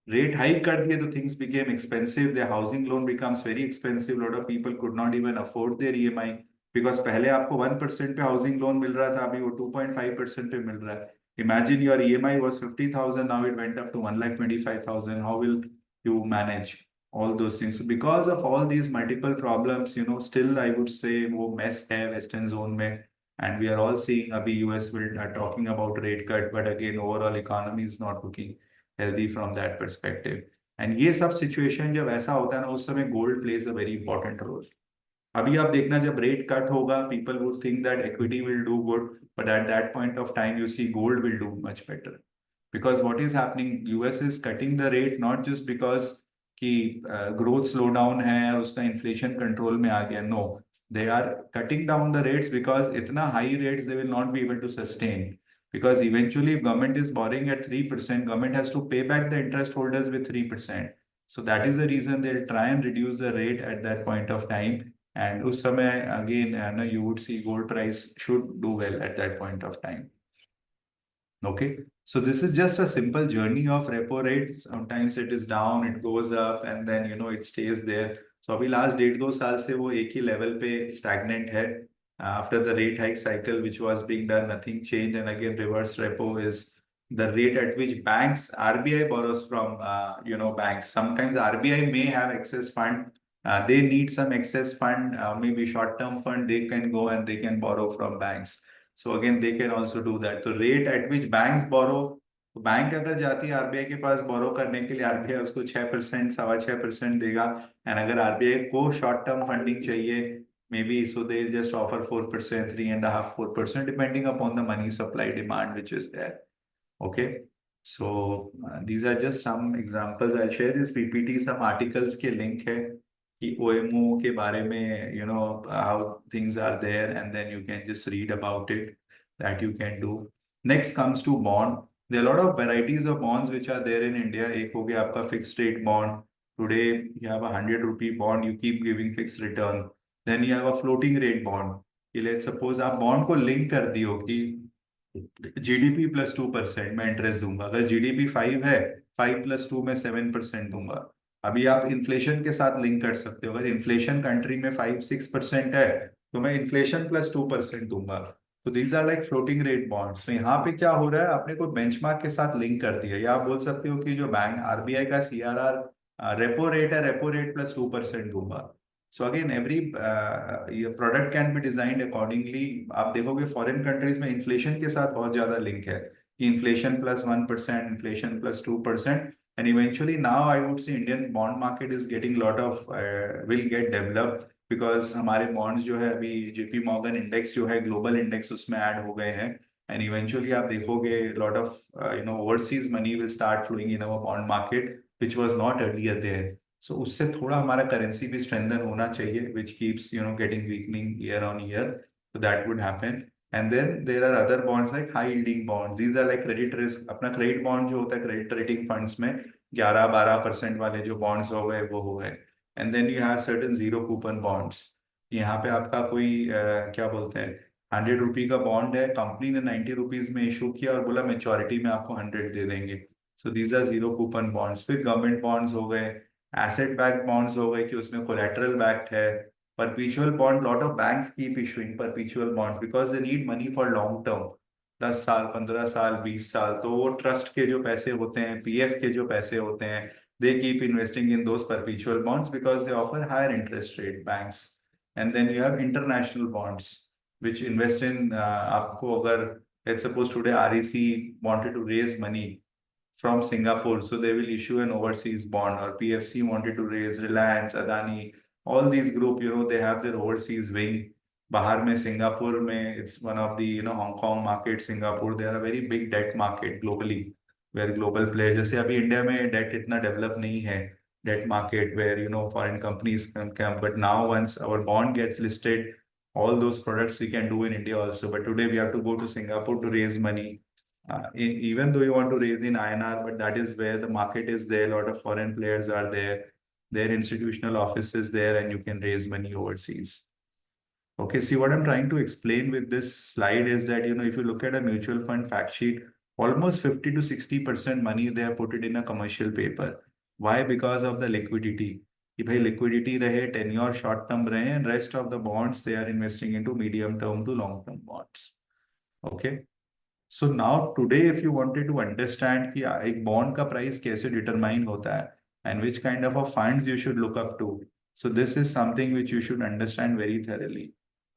रेट हाइक कर दिए तो things became expensive, the housing loan becomes very expensive, lot of people could not even afford their EMI, because पहले आपको 1% पे हाउसिंग लोन मिल रहा था, अभी वो 2.5% पे मिल रहा है। Imagine your EMI was 50,000, now it went up to 1,25,000, how will you manage all those things? So because of all these multiple problems, still I would say वो mess है western zone में, and we are all seeing अभी US will are talking about rate cut, but again overall economy is not looking healthy from that perspective. And ये सब situation जब ऐसा होता है ना, उस समय gold plays a very important role. अभी आप देखना जब रेट कट होगा, people would think that equity will do good, but at that point of time you see gold will do much better, because what is happening, US is cutting the rate not just because कि growth slow down है और उसका inflation control में आ गया, no, they are cutting down the rates because इतना high rates they will not be able to sustain, because eventually if government is borrowing at 3%, government has to pay back the interest holders with 3%. So that is the reason they'll try and reduce the rate at that point of time. And उस समय again, you would see gold price should do well at that point of time. Okay, so this is just a simple journey of repo rate. Sometimes it is down, it goes up, and then it stays there. So अभी last 1.5-2 साल से वो एक ही level पे stagnant है. After the rate hike cycle which was being done, nothing changed, and again reverse repo is the rate at which banks, RBI borrows from banks. Sometimes RBI may have excess fund. They need some excess fund, maybe short-term fund. They can go and they can borrow from banks. So again, they can also do that. तो rate at which banks borrow, तो bank अगर जाती है RBI के पास बोरो करने के लिए, RBI उसको 6%, 6.25% देगा, एंड अगर आरबीआई को शॉर्ट टर्म फंडिंग चाहिए, may be so they just offer 4%, 3.5%, 4%, depending upon the money supply demand which is there. Okay, so these are just some examples. I'll share this PPT, some articles के link है कि OMO के बारे में, how things are there, and then you can just read about it, that you can do. Next comes to bond. There are a lot of varieties of bonds which are there in India. एक हो गया आपका fixed rate bond. Today you have a 100 rupee bond, you keep giving fixed return. Then you have a floating rate bond. कि let's suppose आप bond को link कर दियो कि जीडीपी प्लस 2% में इंटरेस्ट दूंगा, अगर जीडीपी 5 है, 5 + 2 में 7% दूंगा. अभी आप इन्फ्लेशन के साथ लिंक कर सकते हो, अगर इन्फ्लेशन कंट्री में 5-6% है तो मैं इन्फ्लेशन प्लस 2% दूंगा. तो these are like floating rate bonds. तो यहाँ पे क्या हो रहा है, आपने कोई बेंचमार्क के साथ लिंक कर दिया, या आप बोल सकते हो कि जो बैंक आरबीआई का सीआरआर रेपो रेट है, रेपो रेट प्लस 2% दूंगा. So again every product can be designed accordingly. आप देखोगे फॉरेन कंट्रीज में इन्फ्लेशन के साथ बहुत ज्यादा लिंक है कि inflation plus 1%, inflation plus 2%, and eventually now I would से Indian bond market is getting lot of will get developed, because हमारे बॉन्ड्स जो है अभी जेपी मॉर्गन इंडेक्स जो है ग्लोबल इंडेक्स उसमें ऐड हो गए हैं, एंड इवेंचुअली आप देखोगे lot of overseas money will start flowing in our bond market which was not earlier there. So उससे थोड़ा हमारा करेंसी भी स्ट्रेंथन होना चाहिए, which keeps getting weakening year on year. So that would happen. And then there are other bonds like high yielding bonds. These are like credit risk. अपना credit bond जो होता है क्रेडिट रेटिंग फंड्स में 11-12% वाले जो bonds हो गए वो हो गए. And then you have certain zero coupon bonds. यहाँ पे आपका कोई क्या बोलते हैं, 100 रुपी का बॉन्ड है, कंपनी ने 90 रुपीज में इशू किया और बोला मेच्योरिटी में आपको 100 दे देंगे. So these are zero coupon bonds. फिर गवर्नमेंट बॉन्ड्स हो गए, एसेट बैक्ड बॉन्ड्स हो गए कि उसमें कोलेटरल बैक्ड है. Perpetual bond, lot of banks keep issuing perpetual bonds because they need money for long term. 10 साल, 15 साल, 20 साल. तो वो ट्रस्ट के जो पैसे होते हैं, पीएफ के जो पैसे होते हैं, they keep investing in those perpetual bonds because they offer higher interest rate, banks. And then you have international bonds which invest in आपको अगर let's suppose today REC wanted to raise money from Singapore, so they will issue an overseas bond, or PFC wanted to raise, Reliance, Adani, all these group, they have their overseas wing. बाहर में Singapore में, it's one of the Hong Kong market, Singapore, they are a very big debt market globally, where global players, जैसे अभी India में debt इतना develop नहीं है, debt market where foreign companies can come, but now once our bond gets listed, all those products we can do in India also. But today we have to go to Singapore to raise money. Even though you want to raise in INR, but that is where the market is there. A lot of foreign players are there. Their institutional offices there, and you can raise money overseas. Okay, see what I'm trying to explain with this slide is that, if you look at a mutual fund fact sheet, almost 50 to 60% money they have put it in a commercial paper. Why? Because of the liquidity. कि भाई liquidity रहे, tenure short term रहे, and rest of the bonds they are investing into medium term to long term bonds. Okay. So now today if you wanted to understand कि एक bond का price कैसे determine होता है and which kind of a funds you should look up to, so this is something which you should understand very thoroughly.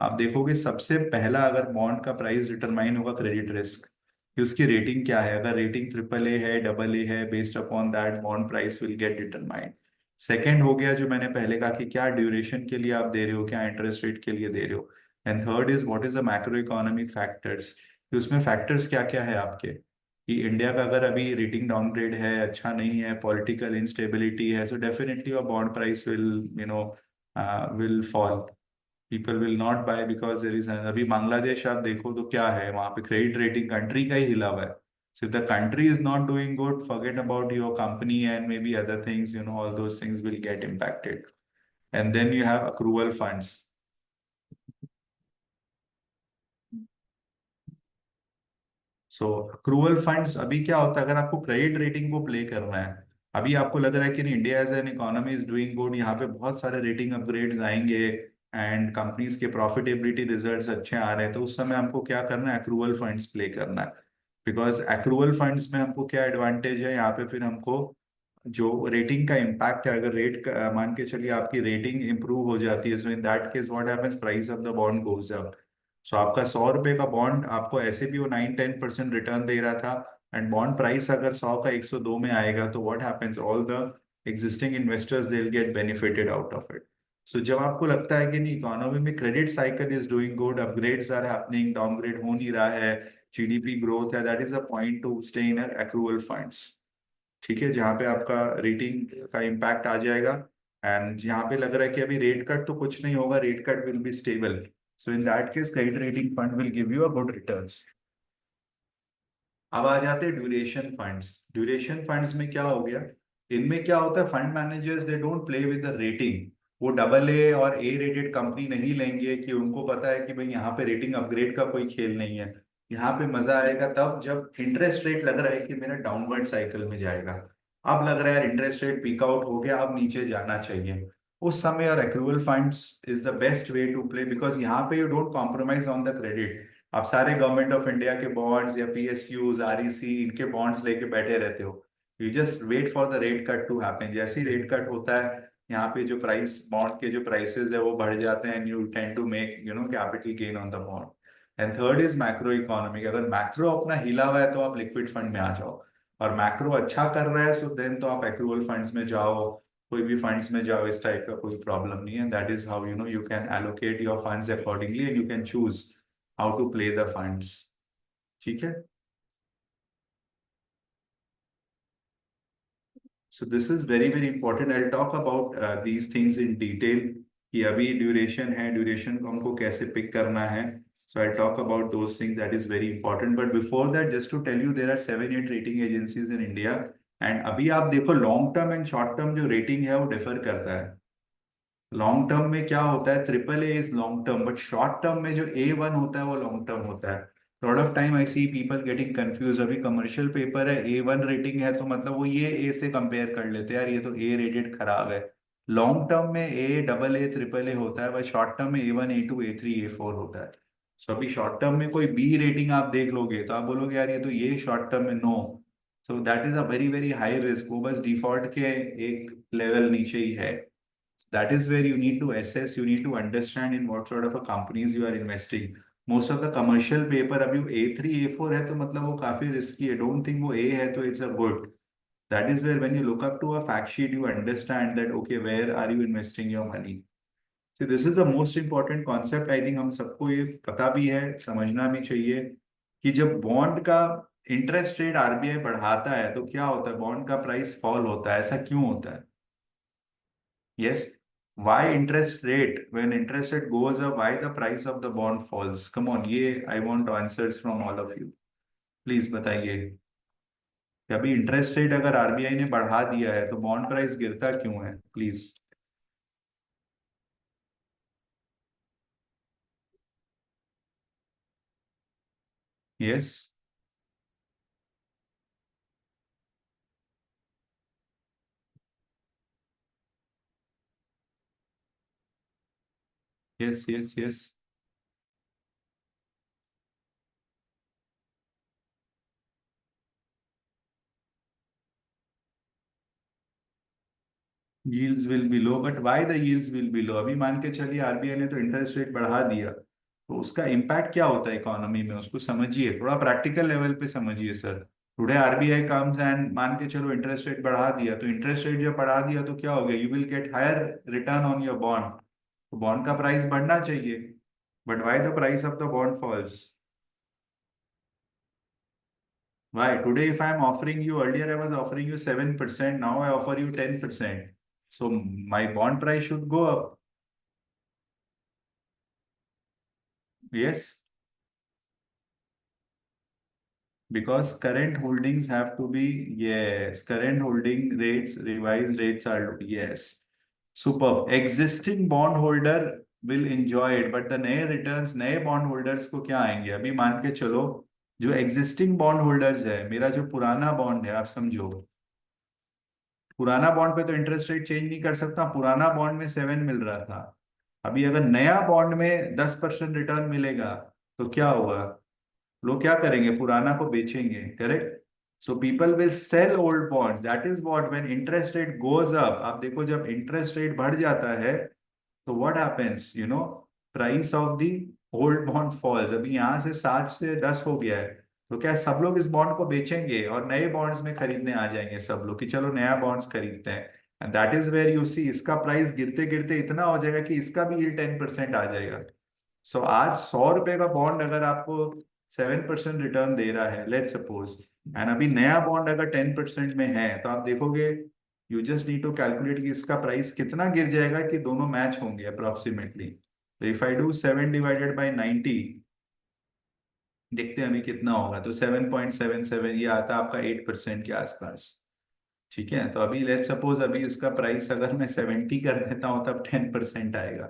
आप देखोगे सबसे पहला अगर बॉन्ड का प्राइस डिटरमाइन होगा क्रेडिट रिस्क, कि उसकी रेटिंग क्या है. अगर रेटिंग ट्रिपल ए है, डबल ए है, based upon that bond price will get determined. Second हो गया जो मैंने पहले कहा कि क्या ड्यूरेशन के लिए आप दे रहे हो, क्या इंटरेस्ट रेट के लिए दे रहे हो. And third is what is the macro economic factors, कि उसमें फैक्टर्स क्या क्या है आपके, कि इंडिया का अगर अभी रेटिंग डाउनग्रेड है, अच्छा नहीं है, पॉलिटिकल इंस्टेबिलिटी है, so definitely your bond price will will fall. People will not buy because there is. अभी बांग्लादेश आप देखो तो क्या है वहां पे, क्रेडिट रेटिंग कंट्री का ही हिला हुआ है. So if the country is not doing good, forget about your company and maybe other things, all those things will get impacted. And then you have accrual funds. So accrual funds अभी क्या होता है, अगर आपको credit rating को play करना है, अभी आपको लग रहा है कि India as an economy is doing good, यहाँ पे बहुत सारे रेटिंग अपग्रेड्स आएंगे एंड कंपनीज के प्रॉफिटेबिलिटी रिजल्ट्स अच्छे आ रहे हैं, तो उस समय हमको क्या करना है, एक्रूवल फंड्स प्ले करना है. बिकॉज एक्रूवल फंड्स में हमको क्या एडवांटेज है, यहाँ पे फिर हमको जो रेटिंग का इम्पैक्ट है, अगर मान के चलिए आपकी रेटिंग इंप्रूव हो जाती है, so in that case what happens, price of the bond goes up. So आपका 100 रुपए का बॉन्ड आपको ऐसे भी वो 9-10% रिटर्न दे रहा था, एंड बॉन्ड प्राइस अगर 100 का 102 में आएगा, तो what happens, all the existing investors they will get benefited out of it. So जब आपको लगता है कि नहीं, इकोनॉमी में credit cycle is doing good, upgrades are happening, downgrade हो नहीं रहा है, जीडीपी ग्रोथ है, that is a point to stay in accrual funds. ठीक है, जहाँ पे आपका रेटिंग का इम्पैक्ट आ जाएगा, एंड जहाँ पे लग रहा है कि अभी रेट कट तो कुछ नहीं होगा, rate cut will be stable, so in that case credit rating fund will give you a good returns. अब आ जाते हैं ड्यूरेशन फंड्स. ड्यूरेशन फंड्स में क्या हो गया, इनमें क्या होता है, fund managers they don't play with the rating. वो डबल ए और ए रेटेड कंपनी नहीं लेंगे, कि उनको पता है कि भाई यहाँ पे रेटिंग अपग्रेड का कोई खेल नहीं है. यहाँ पे मजा आएगा तब जब इंटरेस्ट रेट लग रहा है कि मेरा डाउनवर्ड साइकिल में जाएगा. अब लग रहा है इंटरेस्ट रेट पीक आउट हो गया, अब नीचे जाना चाहिए, उस समय और accrual funds is the best way to play, because यहाँ पे you don't compromise on the credit. आप सारे गवर्नमेंट ऑफ इंडिया के बॉन्ड्स या पीएसयूज, आरईसी, इनके बॉन्ड्स लेके बैठे रहते हो. You just wait for the rate cut to happen. जैसे ही रेट कट होता है, यहाँ पे जो प्राइस, बॉन्ड के जो प्राइसेस है वो बढ़ जाते हैं, and you tend to make capital gain on the bond. And third is macro economic. अगर मैक्रो अपना हिला हुआ है तो आप लिक्विड फंड में आ जाओ, और मैक्रो अच्छा कर रहा है, सो देन तो आप एक्रूवल फंड्स में जाओ, कोई भी फंड्स में जाओ, इस टाइप का कोई प्रॉब्लम नहीं है. That is how you can allocate your funds accordingly, and you can choose how to play the funds. ठीक है. So this is very very important. I'll talk about these things in detail, कि अभी duration है, duration को हमको कैसे pick करना है. So I'll talk about those things, that is very important. But before that, just to tell you, there are 7-8 rating agencies in India. And अभी आप देखो long term and short term जो rating है वो differ करता है. Long term में क्या होता है, triple A is long term, but short term में जो A1 होता है वो लॉन्ग टर्म होता है. Lot of time I see people getting confuse. अभी कमर्शियल पेपर है, A1 रेटिंग है, तो मतलब वो ये ए से कंपेयर कर लेते हैं, यार ये तो ए रेटेड खराब है. लॉन्ग टर्म में ए, डबल ए, ट्रिपल ए होता है, बट शॉर्ट टर्म में A1, A2, A3, A4 होता है. सो अभी शॉर्ट टर्म में कोई बी रेटिंग आप देख लोगे तो आप बोलोगे यार ये तो ये शॉर्ट टर्म में no. So that is a very very high risk. वो बस डिफॉल्ट के एक लेवल नीचे ही है. That is where you need to assess, you need to understand in what sort of a companies you are investing. Most of the commercial paper अभी A3 A4 है तो मतलब वो काफी रिस्की है. Don't think वो A है तो it's a good. That is where when you look up to a fact sheet, you understand that okay, where are you investing your money. See, this is the most important concept. I think हम सबको ये पता भी है, समझना भी चाहिए, कि जब बॉन्ड का इंटरेस्ट रेट आरबीआई बढ़ाता है तो क्या होता है, बॉन्ड का प्राइस फॉल होता है. ऐसा क्यों होता है? Yes. Why interest rate? When interest rate goes up, why the price of the bond falls? Come on, ये I want answers from all of you. Please बताइए कि अभी इंटरेस्ट रेट अगर आरबीआई ने बढ़ा दिया है तो बॉन्ड प्राइस गिरता क्यों है? Please. Yes. Yes yes yes. yields will be low, but why the yields will be low? अभी मान के चलिए आरबीआई ने तो इंटरेस्ट रेट बढ़ा दिया, तो उसका इम्पैक्ट क्या होता है इकोनॉमी में, उसको समझिए, थोड़ा प्रैक्टिकल लेवल पे समझिए sir. Today RBI comes and मान के चलो इंटरेस्ट रेट बढ़ा दिया, तो इंटरेस्ट रेट जब बढ़ा दिया तो क्या हो गया? You will get higher return on your bond, तो बॉन्ड का प्राइस बढ़ना चाहिए। But why the price of the bond falls? Why? Today, if I'm offering you, earlier I was offering you 7%, now I offer you 10%. So my bond price should go up. Yes, because current holdings have to be, yes, current holding rates, revised rates are, yes. Superb. Existing bond holder will enjoy it, but the नए returns, नए bond holders को क्या आएंगे? अभी मान के चलो, जो existing bond holders है, मेरा जो पुराना बॉन्ड है, आप समझो, पुराना बॉन्ड पे तो इंटरेस्ट रेट चेंज नहीं कर सकता, पुराना बॉन्ड में 7 मिल रहा था, अभी अगर नया बॉन्ड में 10% रिटर्न मिलेगा तो क्या होगा? लोग क्या करेंगे? पुराना को बेचेंगे, correct? So people will sell old bonds, that is what, when interest rate goes up, आप देखो जब इंटरेस्ट रेट बढ़ जाता है तो what happens, price of the old bond falls. अभी यहां से 7 से 10 हो गया है, तो क्या सब लोग इस बॉन्ड को बेचेंगे और नए बॉन्ड्स में खरीदने आ जाएंगे सब लोग कि चलो नया बॉन्ड्स खरीदते हैं? And that is where you see इसका प्राइस गिरते गिरते इतना हो जाएगा कि इसका भी यील्ड 10% आ जाएगा। सो आज 100 रुपए का बॉन्ड अगर आपको 7% रिटर्न दे रहा है, लेट सपोज, एंड अभी नया बॉन्ड अगर 10% में है, तो आप देखोगे, you just need to calculate कि इसका प्राइस कितना गिर जाएगा कि दोनों मैच होंगे अप्रोक्सीमेटली। तो if I do 7 divided by 90, देखते हैं अभी कितना होगा, तो 7.77, ये आता है आपका 8% के आसपास। ठीक है, तो अभी लेट सपोज अभी इसका प्राइस अगर मैं 70 कर देता हूँ तब 10% आएगा,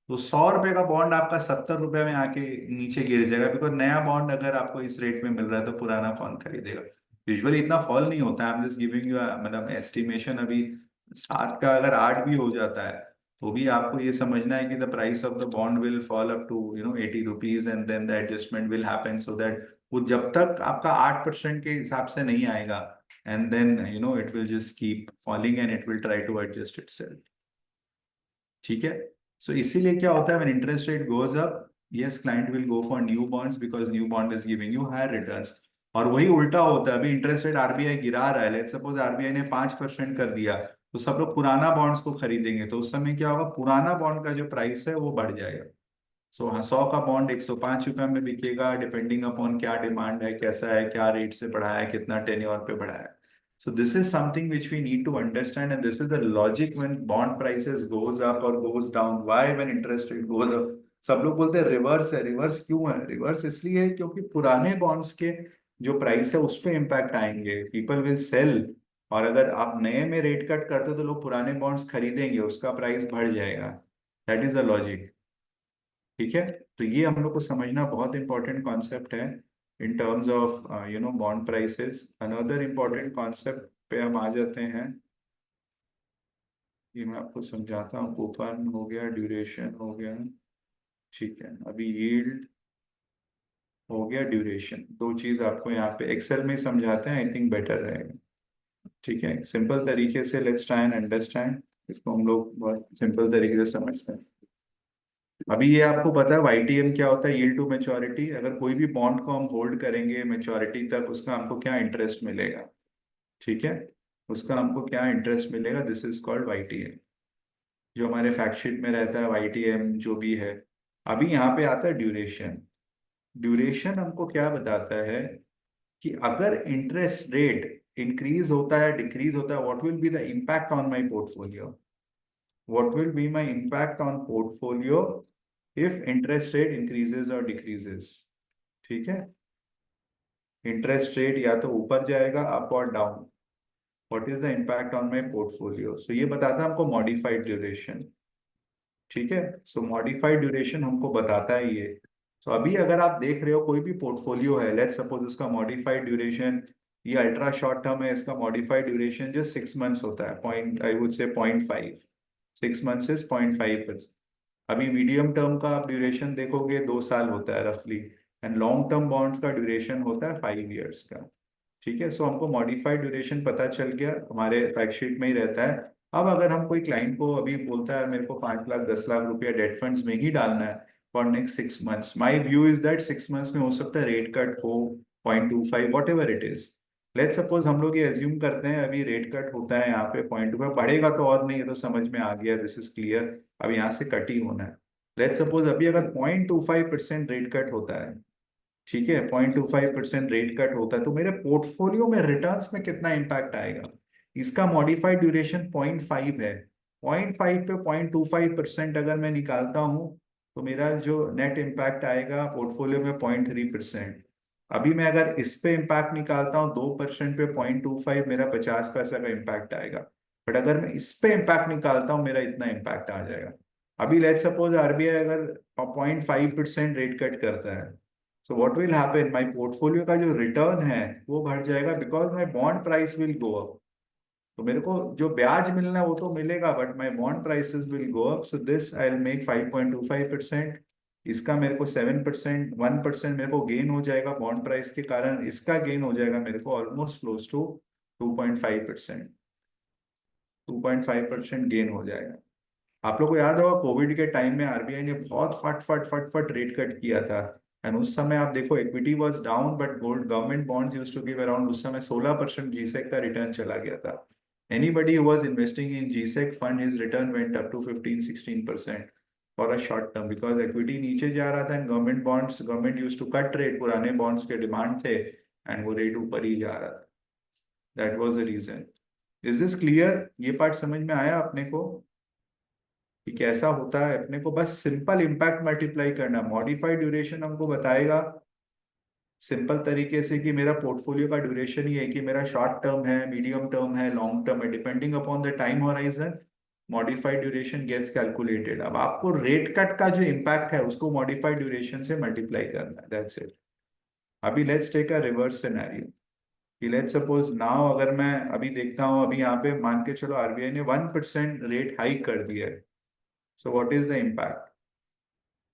तो 100 रुपए का बॉन्ड आपका 70 रुपए में आके नीचे गिर जाएगा, बिकॉज नया बॉन्ड अगर आपको इस रेट में मिल रहा है तो पुराना कौन खरीदेगा? यूजुअली इतना फॉल नहीं होता है, I am just giving you मतलब एस्टिमेशन। अभी 7 का अगर 8 भी हो जाता है तो भी आपको ये समझना है कि the price of the bond will fall up to 80 rupees, and then the adjustment will happen, so that वो जब तक आपका 8% के हिसाब से नहीं आएगा, and then it will just keep falling and it will try to adjust itself। ठीक है, सो इसीलिए क्या होता है, when interest rate goes up, yes, client will go for new bonds because new bond is giving you higher returns। और वही उल्टा होता है, अभी इंटरेस्ट रेट आरबीआई गिरा रहा है, लेट्स सपोज आरबीआई ने 5% कर दिया, तो सब लोग पुराना बॉन्ड्स को खरीदेंगे, तो उस समय क्या होगा, पुराना बॉन्ड का जो प्राइस है वो बढ़ जाएगा। सो हाँ, 100 का बॉन्ड 105 रुपए में बिकेगा, डिपेंडिंग अपॉन क्या डिमांड है, कैसा है, क्या रेट से बढ़ाया है, कितना टेन्योर पे बढ़ाया है। So this is something which we need to understand, and this is the logic when bond prices goes up और goes down, why when interest rate goes up. सब लोग बोलते हैं रिवर्स है, रिवर्स क्यों है? रिवर्स इसलिए है क्योंकि पुराने बॉन्ड्स के जो प्राइस है उस पे इम्पैक्ट आएंगे, पीपल विल सेल, और अगर आप नए में रेट कट करते हो तो लोग पुराने बॉन्ड्स खरीदेंगे, उसका प्राइस बढ़ जाएगा। That is the logic. ठीक है, तो ये हम लोग को समझना बहुत इंपॉर्टेंट कॉन्सेप्ट है इन terms of bond prices. Another important concept पे हम आ जाते हैं, ये मैं आपको समझाता हूँ। कूपन हो गया, ड्यूरेशन हो गया, ठीक है, अभी यील्ड हो गया, ड्यूरेशन, दो चीज आपको यहाँ पे एक्सेल में समझाते हैं, आई थिंक बेटर रहेगा। ठीक है, सिंपल तरीके से लेट्स ट्राई एंड अंडरस्टैंड, इसको हम लोग बहुत सिंपल तरीके से समझते हैं। अभी ये आपको पता है वाईटीएम क्या होता है? Yield to maturity. अगर कोई भी बॉन्ड को हम होल्ड करेंगे मैच्योरिटी तक, उसका हमको क्या इंटरेस्ट मिलेगा? ठीक है, उसका हमको क्या इंटरेस्ट मिलेगा? दिस इज कॉल्ड वाईटीएम, जो हमारे फैक्ट में रहता है, वाईटीएम जो भी है। अभी यहाँ पे आता है ड्यूरेशन। ड्यूरेशन हमको क्या बताता है कि अगर इंटरेस्ट रेट इंक्रीज होता है, डिक्रीज होता है, what will be the impact on my portfolio? what will be my impact on portfolio if interest rate increases or decreases. ठीक है, इंटरेस्ट रेट या तो ऊपर जाएगा अप और down, what is the impact on my portfolio. सो ये बताता है हमको मॉडिफाइड ड्यूरेशन। ठीक है, सो मॉडिफाइड ड्यूरेशन हमको बताता है ये। तो अभी अगर आप देख रहे हो कोई भी पोर्टफोलियो है, लेट्स सपोज उसका मॉडिफाइड ड्यूरेशन, ये अल्ट्रा शॉर्ट टर्म है, इसका मॉडिफाइड ड्यूरेशन जो 6 मंथ्स होता है, पॉइंट आई वुड से 0.5, 6 मंथ्स इज 0.5। अभी मीडियम टर्म का आप ड्यूरेशन देखोगे 2 साल होता है रफली, एंड लॉन्ग टर्म बॉन्ड्स का ड्यूरेशन होता है 5 इयर्स का। ठीक है, सो हमको मॉडिफाइड ड्यूरेशन पता चल गया, हमारे फैक्ट शीट में ही रहता है। अब अगर हम कोई क्लाइंट को अभी बोलता है मेरे को 5 लाख 10 लाख रुपया डेट फंड्स में ही डालना है for next 6 months, my view is that 6 months में हो सकता है रेट कट हो 0.25, what ever it is. Let's suppose हम लोग ये एज्यूम करते हैं अभी रेट कट होता है यहाँ पे 0.25, बढ़ेगा तो और नहीं, ये तो समझ में आ गया, दिस इज क्लियर, अब यहाँ से कट ही होना है। लेट्स सपोज अभी अगर 0.25% रेट कट होता है, ठीक है, 0.25% रेट कट होता है, तो मेरे पोर्टफोलियो में रिटर्न्स में कितना इंपैक्ट आएगा। इसका मॉडिफाइड ड्यूरेशन 0.5 है, 0.5 पे 0.25% अगर मैं निकालता हूं तो मेरा जो नेट इम्पैक्ट आएगा पोर्टफोलियो में 0.3%। अभी मैं अगर इस पे इम्पैक्ट निकालता हूँ 2% पे 0.25, मेरा 50 पैसा का इम्पैक्ट आएगा। बट अगर मैं इस पे इम्पैक्ट निकालता हूँ मेरा इतना इम्पैक्ट आ जाएगा। अभी लेट्स सपोज आरबीआई अगर 0.5% रेट कट करता है, so what will happen, my portfolio का जो रिटर्न है वो बढ़ जाएगा, because my bond price will go up. तो मेरे को जो ब्याज मिलना है वो तो मिलेगा, but my bond prices will go up, so this I will make 5.25%। इसका मेरे को 7%, 1% मेरे को गेन हो जाएगा बॉन्ड प्राइस के कारण, इसका गेन हो जाएगा मेरे को ऑलमोस्ट क्लोज टू 2.5%, 2.5% गेन हो जाएगा। आप लोग को याद होगा कोविड के टाइम में आरबीआई ने बहुत फट फट फट फट रेट कट किया था, एंड उस समय आप देखो equity was down but gold government bonds used to give around, उस समय 16% जीसेक का रिटर्न चला गया था। Anybody who was investing in G Sec fund, his return went up to 15-16% for a short term, because equity नीचे जा रहा था and government bonds, government used to cut rate, पुराने बॉन्ड्स के डिमांड थे एंड वो रेट ऊपर ही जा रहा था। That was the reason. Is this clear, ये पार्ट समझ में आया अपने को कि कैसा होता है। अपने को बस सिंपल इंपैक्ट मल्टीप्लाई करना, मॉडिफाइड ड्यूरेशन हमको बताएगा सिंपल तरीके से कि मेरा पोर्टफोलियो का ड्यूरेशन ही है कि मेरा शॉर्ट टर्म है, मीडियम टर्म है, लॉन्ग टर्म है, depending upon the time horizon modified duration gets calculated. अब आपको रेट कट का जो इम्पैक्ट है उसको मॉडिफाइड ड्यूरेशन से मल्टीप्लाई करना है, दैट्स इट। अभी let's take a reverse scenario कि लेट्स सपोज नाउ अगर मैं अभी देखता हूँ, अभी यहाँ पे मान के चलो आरबीआई ने 1% रेट हाइक कर दिया है, so what is the impact.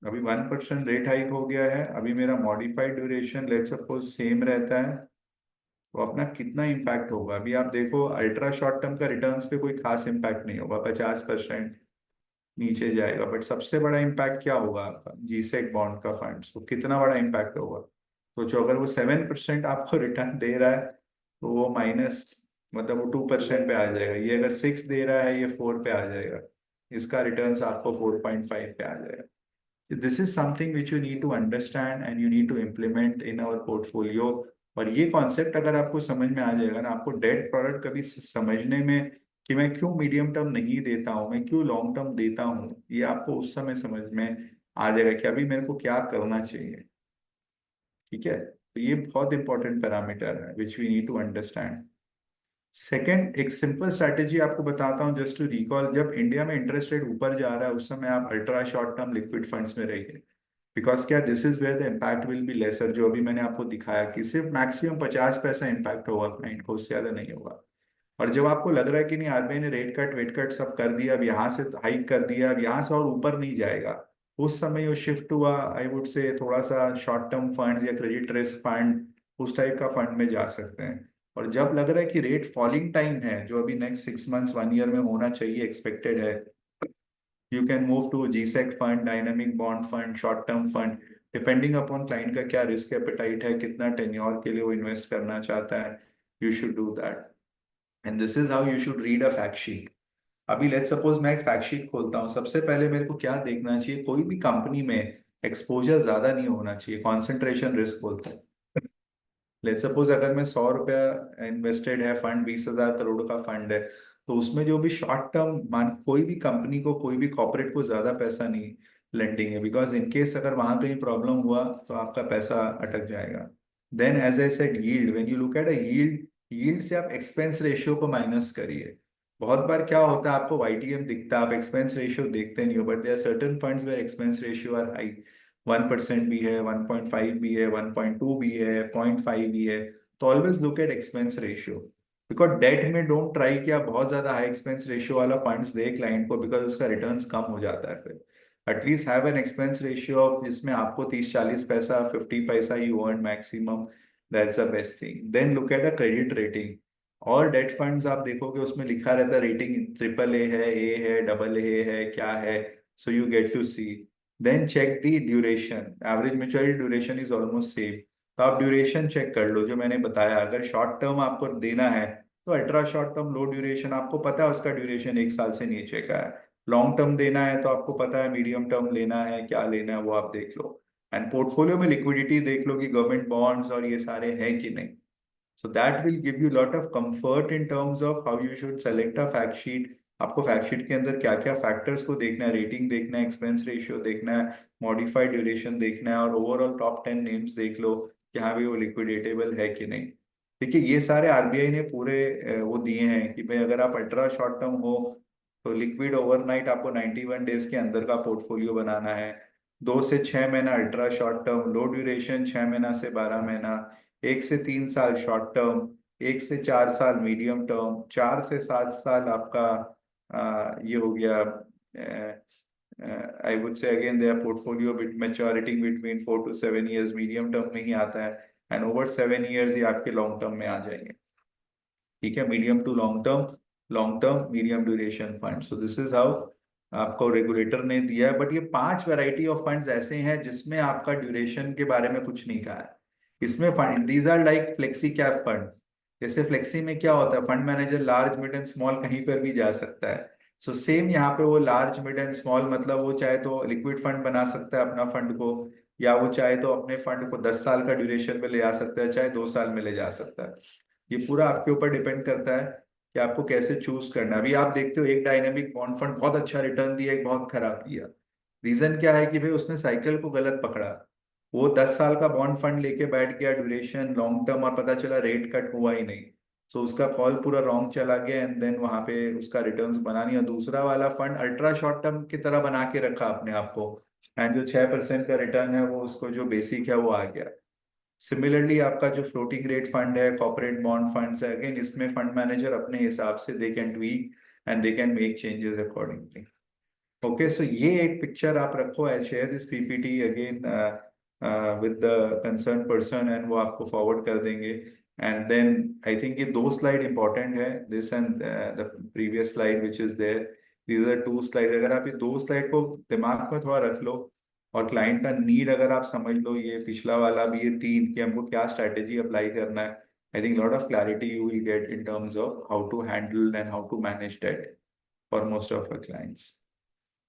अभी 1% रेट हाइक हो गया है, अभी मेरा modified duration let's suppose same रहता है, तो अपना कितना इम्पैक्ट होगा। अभी आप देखो अल्ट्रा शॉर्ट टर्म का रिटर्न्स पे कोई खास इम्पैक्ट नहीं होगा, 50% नीचे जाएगा, बट सबसे बड़ा इम्पैक्ट क्या होगा आपका जीसेक बॉन्ड का फंड्स, तो कितना बड़ा इम्पैक्ट होगा। सोचो अगर वो 7% आपको रिटर्न दे रहा है तो वो माइनस, मतलब वो 2% पे आ जाएगा, ये अगर 6 दे रहा है ये 4 पे आ जाएगा, इसका रिटर्न्स आपको 4.5 पे आ जाएगा। This is something which you need to understand and you need to implement in our portfolio। और ये कॉन्सेप्ट अगर आपको समझ में आ जाएगा ना, आपको डेट प्रोडक्ट कभी समझने में कि मैं क्यों मीडियम टर्म नहीं देता हूँ, मैं क्यों लॉन्ग टर्म देता हूँ, ये आपको उस समय समझ में आ जाएगा कि अभी मेरे को क्या करना चाहिए। ठीक है, तो ये बहुत इंपॉर्टेंट पैरामीटर है which we need to understand. Second, एक सिंपल स्ट्रैटेजी आपको बताता हूँ जस्ट टू रिकॉल, जब इंडिया में इंटरेस्ट रेट ऊपर जा रहा है उस समय आप ultra short term liquid funds में रहिए, बिकॉज क्या this is where the impact will be lesser. जो अभी मैंने आपको दिखाया कि सिर्फ मैक्सिमम 50 पैसा इम्पैक्ट होगा क्लाइंट को, उससे ज्यादा नहीं होगा। और जब आपको लग रहा है कि नहीं आरबीआई ने रेट कट वेट कट सब कर दिया, अब यहाँ से हाइक कर दिया, अब यहाँ से और ऊपर नहीं जाएगा, उस समय वो शिफ्ट हुआ आई वुड से थोड़ा सा शॉर्ट टर्म फंड या क्रेडिट रिस्क फंड, उस टाइप का फंड में जा सकते हैं। और जब लग रहा है कि रेट फॉलिंग टाइम है, जो अभी नेक्स्ट 6 मंथ्स 1 ईयर में होना चाहिए, एक्सपेक्टेड है, you can move to G Sec fund, dynamic bond fund, short term fund, depending upon client का क्या रिस्क एपेटाइट है, कितना टेन्योर के लिए वो इन्वेस्ट करना चाहता है, you should do that. And this is how you should read a fact sheet. अभी लेट्स सपोज मैं एक फैक्ट शीट खोलता हूँ, सबसे पहले मेरे को क्या देखना चाहिए, कोई भी कंपनी में एक्सपोजर ज्यादा नहीं होना चाहिए, कॉन्सेंट्रेशन रिस्क बोलते हैं। लेट्स सपोज अगर मैं 100 रुपया इन्वेस्टेड है, फंड 20,000 करोड़ का फंड है, तो उसमें जो भी शॉर्ट टर्म, मान कोई भी कंपनी को, कोई भी कॉर्पोरेट को ज्यादा पैसा नहीं लेंडिंग है, बिकॉज इन केस अगर वहां कहीं प्रॉब्लम हुआ तो आपका पैसा अटक जाएगा। Then as I said, yield, when you look at a yield, yield से आप एक्सपेंस रेशियो को माइनस करिए। बहुत बार क्या होता है, आपको वाईटीएम दिखता है, आप एक्सपेंस रेशियो देखते नहीं हो, but there are certain funds where expense ratio are high, 1% भी है, 1.5 भी है, 1.2 भी है, 0.5 भी है। तो always look at expense ratio, because debt में डोंट ट्राई कि आप बहुत ज्यादा हाई एक्सपेंस रेशियो वाला फंड्स दे क्लाइंट को, बिकॉज उसका रिटर्न्स कम हो जाता है फिर। At least have an expense ratio of जिसमें आपको 30-40 पैसा, 50 पैसा you earn maximum, that's the best thing. Then look at a credit rating. और डेट फंड्स आप देखोगे उसमें लिखा रहता है रेटिंग ट्रिपल ए है, डबल ए है, क्या है, so you get to see. Then check the duration, average maturity duration is almost same. तो आप ड्यूरेशन चेक कर लो जो मैंने बताया, अगर शॉर्ट टर्म आपको देना है तो अल्ट्रा शॉर्ट टर्म लो ड्यूरेशन, आपको पता है उसका ड्यूरेशन 1 साल से नीचे का है। लॉन्ग टर्म देना है तो आपको पता है मीडियम टर्म लेना है, क्या लेना है वो आप देख लो। एंड पोर्टफोलियो में लिक्विडिटी देख लो कि गवर्नमेंट बॉन्ड्स और ये सारे हैं कि नहीं। So that will give you a lot of comfort in terms of how you should select a fact sheet। आपको फैक्ट शीट के अंदर क्या क्या फैक्टर्स को देखना है, रेटिंग देखना है, एक्सपेंस रेशियो देखना है, मॉडिफाइड ड्यूरेशन देखना है, और ओवरऑल टॉप 10 नेम्स देख लो कि हाँ भी वो लिक्विडेटेबल है कि नहीं। देखिए ये सारे आरबीआई ने पूरे वो दिए हैं कि भाई अगर आप अल्ट्रा शॉर्ट टर्म हो तो लिक्विड ओवरनाइट आपको 91 डेज के अंदर का पोर्टफोलियो बनाना है। 2 से 6 महीना अल्ट्रा शॉर्ट टर्म, लो ड्यूरेशन 6 महीना से 12 महीना, 1 से 3 साल शॉर्ट टर्म, 1 से 4 साल मीडियम टर्म, 4 से 7 साल आपका ये हो गया। I would say again their portfolio bit maturity between 4 to 7 years, medium term में ही आता है। एंड ओवर 7 years ये आपके लॉन्ग टर्म में आ जाएंगे। ठीक है, medium to long term, long term medium duration fund, so this is how आपको रेगुलेटर ने दिया है। बट ये 5 वैरायटी ऑफ फंड्स ऐसे हैं जिसमें आपका ड्यूरेशन के बारे में कुछ नहीं कहा है। इसमें fund these are like flexi cap fund. जैसे फ्लेक्सी में क्या होता है, fund manager large mid and small कहीं पर भी जा सकता है। सो सेम यहाँ पे वो लार्ज मिड एंड स्मॉल, मतलब वो चाहे तो लिक्विड फंड बना सकता है अपना फंड को, या वो चाहे तो अपने फंड को 10 साल का ड्यूरेशन में ले जा सकता है, चाहे 2 साल में ले जा सकता है। ये पूरा आपके ऊपर डिपेंड करता है कि आपको कैसे चूज करना है। अभी आप देखते हो एक डायनेमिक बॉन्ड फंड बहुत अच्छा रिटर्न दिया, एक बहुत खराब दिया। रीजन क्या है कि भाई उसने साइकिल को गलत पकड़ा। वो 10 साल का बॉन्ड फंड लेके बैठ गया ड्यूरेशन लॉन्ग टर्म, और पता चला रेट कट हुआ ही नहीं। सो उसका कॉल पूरा रॉन्ग चला गया, एंड देन वहां पे उसका रिटर्न्स बना नहीं। और दूसरा वाला फंड अल्ट्रा शॉर्ट टर्म की तरह बना के रखा अपने आप को, एंड जो 6% का रिटर्न है वो उसको जो बेसिक है वो आ गया। सिमिलरली आपका जो फ्लोटिंग रेट फंड है, कॉर्पोरेट बॉन्ड फंड्स है, अगेन इसमें फंड मैनेजर अपने हिसाब से they can tweak and they can make changes accordingly. Okay, so ये एक पिक्चर आप रखो। I share this PPT again with the concerned person, and वो आपको फॉरवर्ड कर देंगे। एंड देन आई थिंक ये 2 स्लाइड इंपॉर्टेंट है, this and the previous slide which is there. These are 2 slide, अगर आप ये 2 स्लाइड को दिमाग में थोड़ा रख लो, और क्लाइंट का नीड अगर आप समझ लो, ये पिछला वाला भी, ये 3 कि हमको क्या स्ट्रैटेजी अप्लाई करना है, I think lot of clarity you will get in terms of how to handle and how to manage debt for most of your clients.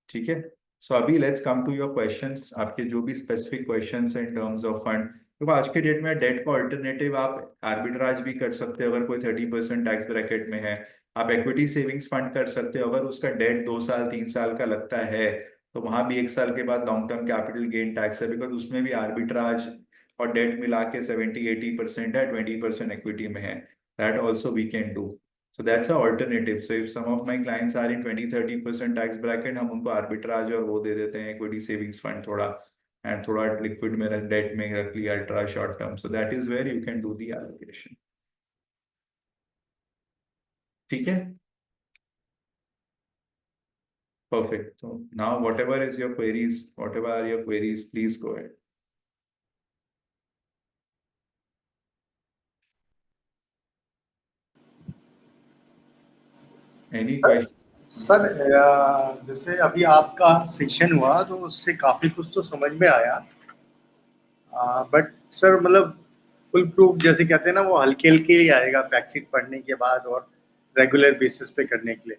ठीक है, सो अभी let's come to your questions, आपके जो भी specific questions हैं इन terms of fund. तो आज के डेट में डेट का ऑल्टरनेटिव आप आर्बिट्राज भी कर सकते हो, अगर कोई 30% टैक्स ब्रैकेट में है। आप इक्विटी सेविंग्स फंड कर सकते हो, अगर उसका डेट 2 साल 3 साल का लगता है तो वहां भी 1 साल के बाद long term capital gain tax है, बिकॉज उसमें भी आर्बिट्राज और डेट मिला के 70-80% है, 20% इक्विटी में है। That also we can do. So that's an alternative. So if some of my clients are in 20-30% tax bracket, हम उनको arbitrage और वो दे देते हैं, equity savings fund थोड़ा, and थोड़ा liquid में debt में रख लिया ultra short term. So that is where you can do the allocation. ठीक है? Perfect. So now whatever is your queries, whatever are your queries, please go ahead. Any question? Sir जैसे अभी आपका session हुआ तो उससे काफी कुछ तो समझ में आया, बट सर मतलब फुल प्रूफ जैसे कहते हैं ना, वो हल्के हल्के ही आएगा फैक्ट शीट पढ़ने के बाद और रेगुलर बेसिस पे करने के लिए।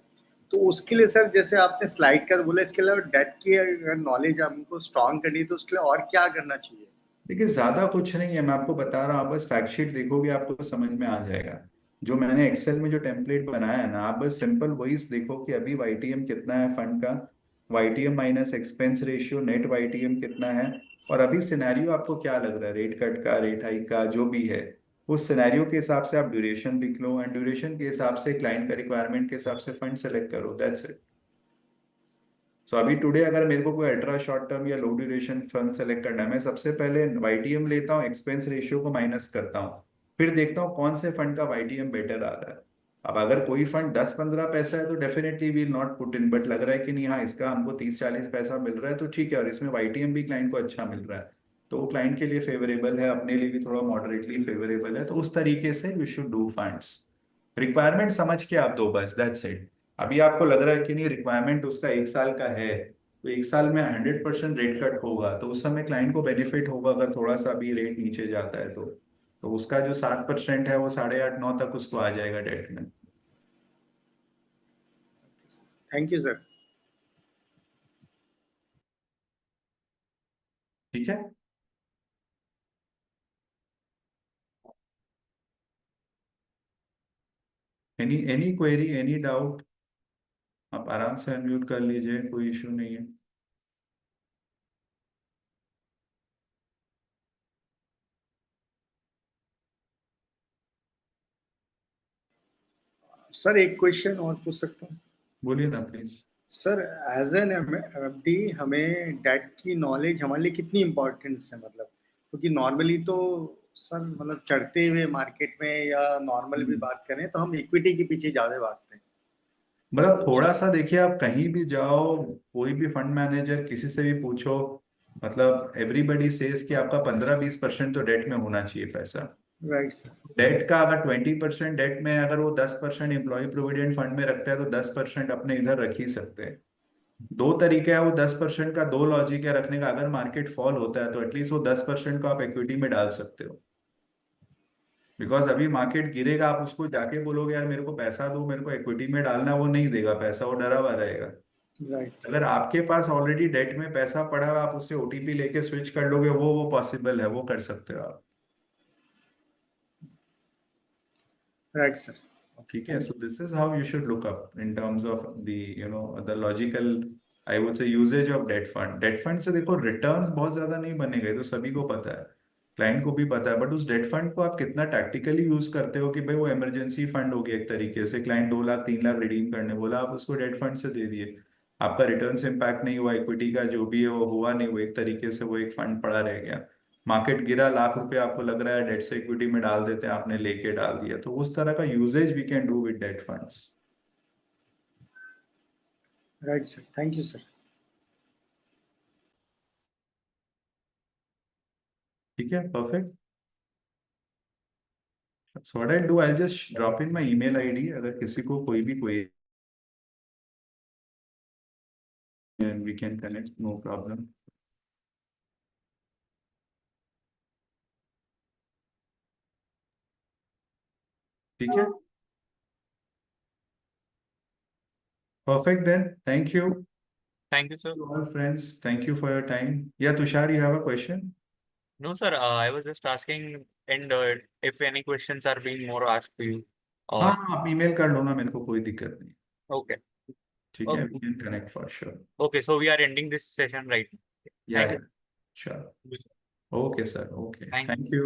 तो उसके लिए सर जैसे आपने स्लाइड कर बोला, इसके अलावा डेट की अगर नॉलेज हमको स्ट्रॉन्ग करनी है तो उसके लिए और क्या करना चाहिए? देखिए ज्यादा कुछ नहीं है, मैं आपको बता रहा हूँ, आप बस फैक्ट शीट देखोगे आपको समझ में आ जाएगा। जो मैंने एक्सेल में जो टेम्पलेट बनाया है ना, आप बस सिंपल वही देखो कि अभी वाईटीएम कितना है फंड का, YTM minus expense ratio, net YTM कितना है, और अभी सिनेरियो आपको क्या लग रहा है, रेट कट का, रेट हाइक का, जो भी है, उस सिनेरियो के हिसाब से आप ड्यूरेशन लिख लो, एंड ड्यूरेशन के हिसाब से क्लाइंट का रिक्वायरमेंट के हिसाब से फंड सेलेक्ट करो, दैट्स इट। सो अभी टुडे अगर मेरे को कोई अल्ट्रा शॉर्ट टर्म या लो ड्यूरेशन फंड सेलेक्ट करना है, मैं सबसे पहले वाईटीएम लेता हूँ, एक्सपेंस रेशियो को माइनस करता हूँ, फिर देखता हूँ कौन से फंड का वाईटीएम बेटर आ रहा है। अब अगर कोई फंड 10-15 पैसा है तो definitely will not put in, but लग रहा है कि नहीं, हाँ इसका हमको 30-40 पैसा मिल रहा है तो ठीक है, और इसमें वाईटीएम भी क्लाइंट को अच्छा मिल रहा है, तो वो क्लाइंट के लिए फेवरेबल है, अपने लिए भी थोड़ा मॉडरेटली फेवरेबल है, तो उस तरीके से you should do funds. Requirement समझ के आप दो, बस दैट्स इट। अभी आपको लग रहा है कि नहीं, रिक्वायरमेंट उसका 1 साल का है, तो 1 साल में 100% रेट कट होगा, तो उस समय क्लाइंट को बेनिफिट होगा अगर थोड़ा सा भी रेट नीचे जाता है तो उसका जो 7% है वो 8.5-9 तक उसको आ जाएगा डेट में। Thank you sir. ठीक है। Any any query, any doubt, आप आराम से अनम्यूट कर लीजिए, कोई इशू नहीं है। सर एक क्वेश्चन और पूछ सकता हूँ? बोलिए ना please. Sir as an FD हमें डेट की नॉलेज हमारे लिए कितनी इम्पोर्टेंस है, मतलब क्योंकि नॉर्मली तो सर मतलब चढ़ते हुए मार्केट में या नॉर्मल भी बात करें तो हम इक्विटी के पीछे ज़्यादा भागते हैं। मतलब थोड़ा सा देखिए, आप कहीं भी जाओ, कोई भी फंड मैनेजर किसी से भी पूछो, मतलब एवरीबडी सेज कि आपका 15-20% तो डेट में होना चाहिए पैसा। Right sir. डेट का अगर 20% डेट में, अगर वो 10% एम्प्लॉय प्रोविडेंट फंड में रखता है तो 10% अपने इधर रख ही सकते हैं। दो तरीके है वो 10% का, दो लॉजिक है रखने का, अगर मार्केट फॉल होता है तो एटलीस्ट वो 10% को आप इक्विटी में डाल सकते हो, बिकॉज अभी मार्केट गिरेगा, आप उसको जाके बोलोगे यार मेरे को पैसा दो, मेरे को इक्विटी में डालना, वो नहीं देगा पैसा, वो डरा हुआ रहेगा। राइट। अगर आपके पास ऑलरेडी डेट में पैसा पड़ा है, आप उससे ओटीपी लेके स्विच कर लोगे, वो पॉसिबल है, वो कर सकते हो आप। Right sir. ओके ठीक है, thank so this is how you should look up in terms of the the logical, I would say, usages of debt fund. Debt fund से देखो रिटर्न्स बहुत ज्यादा नहीं बनेगा, ये तो सभी को पता है, क्लाइंट को भी पता है, बट उस डेट फंड को आप कितना टैक्टिकली यूज करते हो कि भाई वो इमरजेंसी फंड हो गया एक तरीके से, क्लाइंट 2 लाख 3 लाख रिडीम करने बोला, आप उसको डेट फंड से दे दिए, आपका रिटर्न से इम्पैक्ट नहीं हुआ, इक्विटी का जो भी है वो हुआ नहीं, वो एक तरीके से वो एक फंड पड़ा रह गया। मार्केट गिरा, लाख रुपए आपको लग रहा है डेट से इक्विटी में डाल देते हैं, आपने लेके डाल दिया, तो उस तरह का usages we can do with debt funds. Right sir. Thank you sir. ठीक है, perfect. So what I do, I just drop in my email ID, अगर किसी को कोई भी कोई, and we can connect, no problem. ठीक है, perfect then. Thank you Thank you, sir. to all friends. Thank you for your time. Yeah, Tushar, you have a question? No, sir, I was just asking, and if any questions are being more asked to you, हाँ or हाँ, आप email कर लो ना, मेरे को कोई दिक्कत नहीं। okay, ठीक है, okay, we can connect for sure. okay. So we are ending this session right now. Yeah, Thank yeah, you. sure. Okay, sir. Okay. Thank you. Thank you.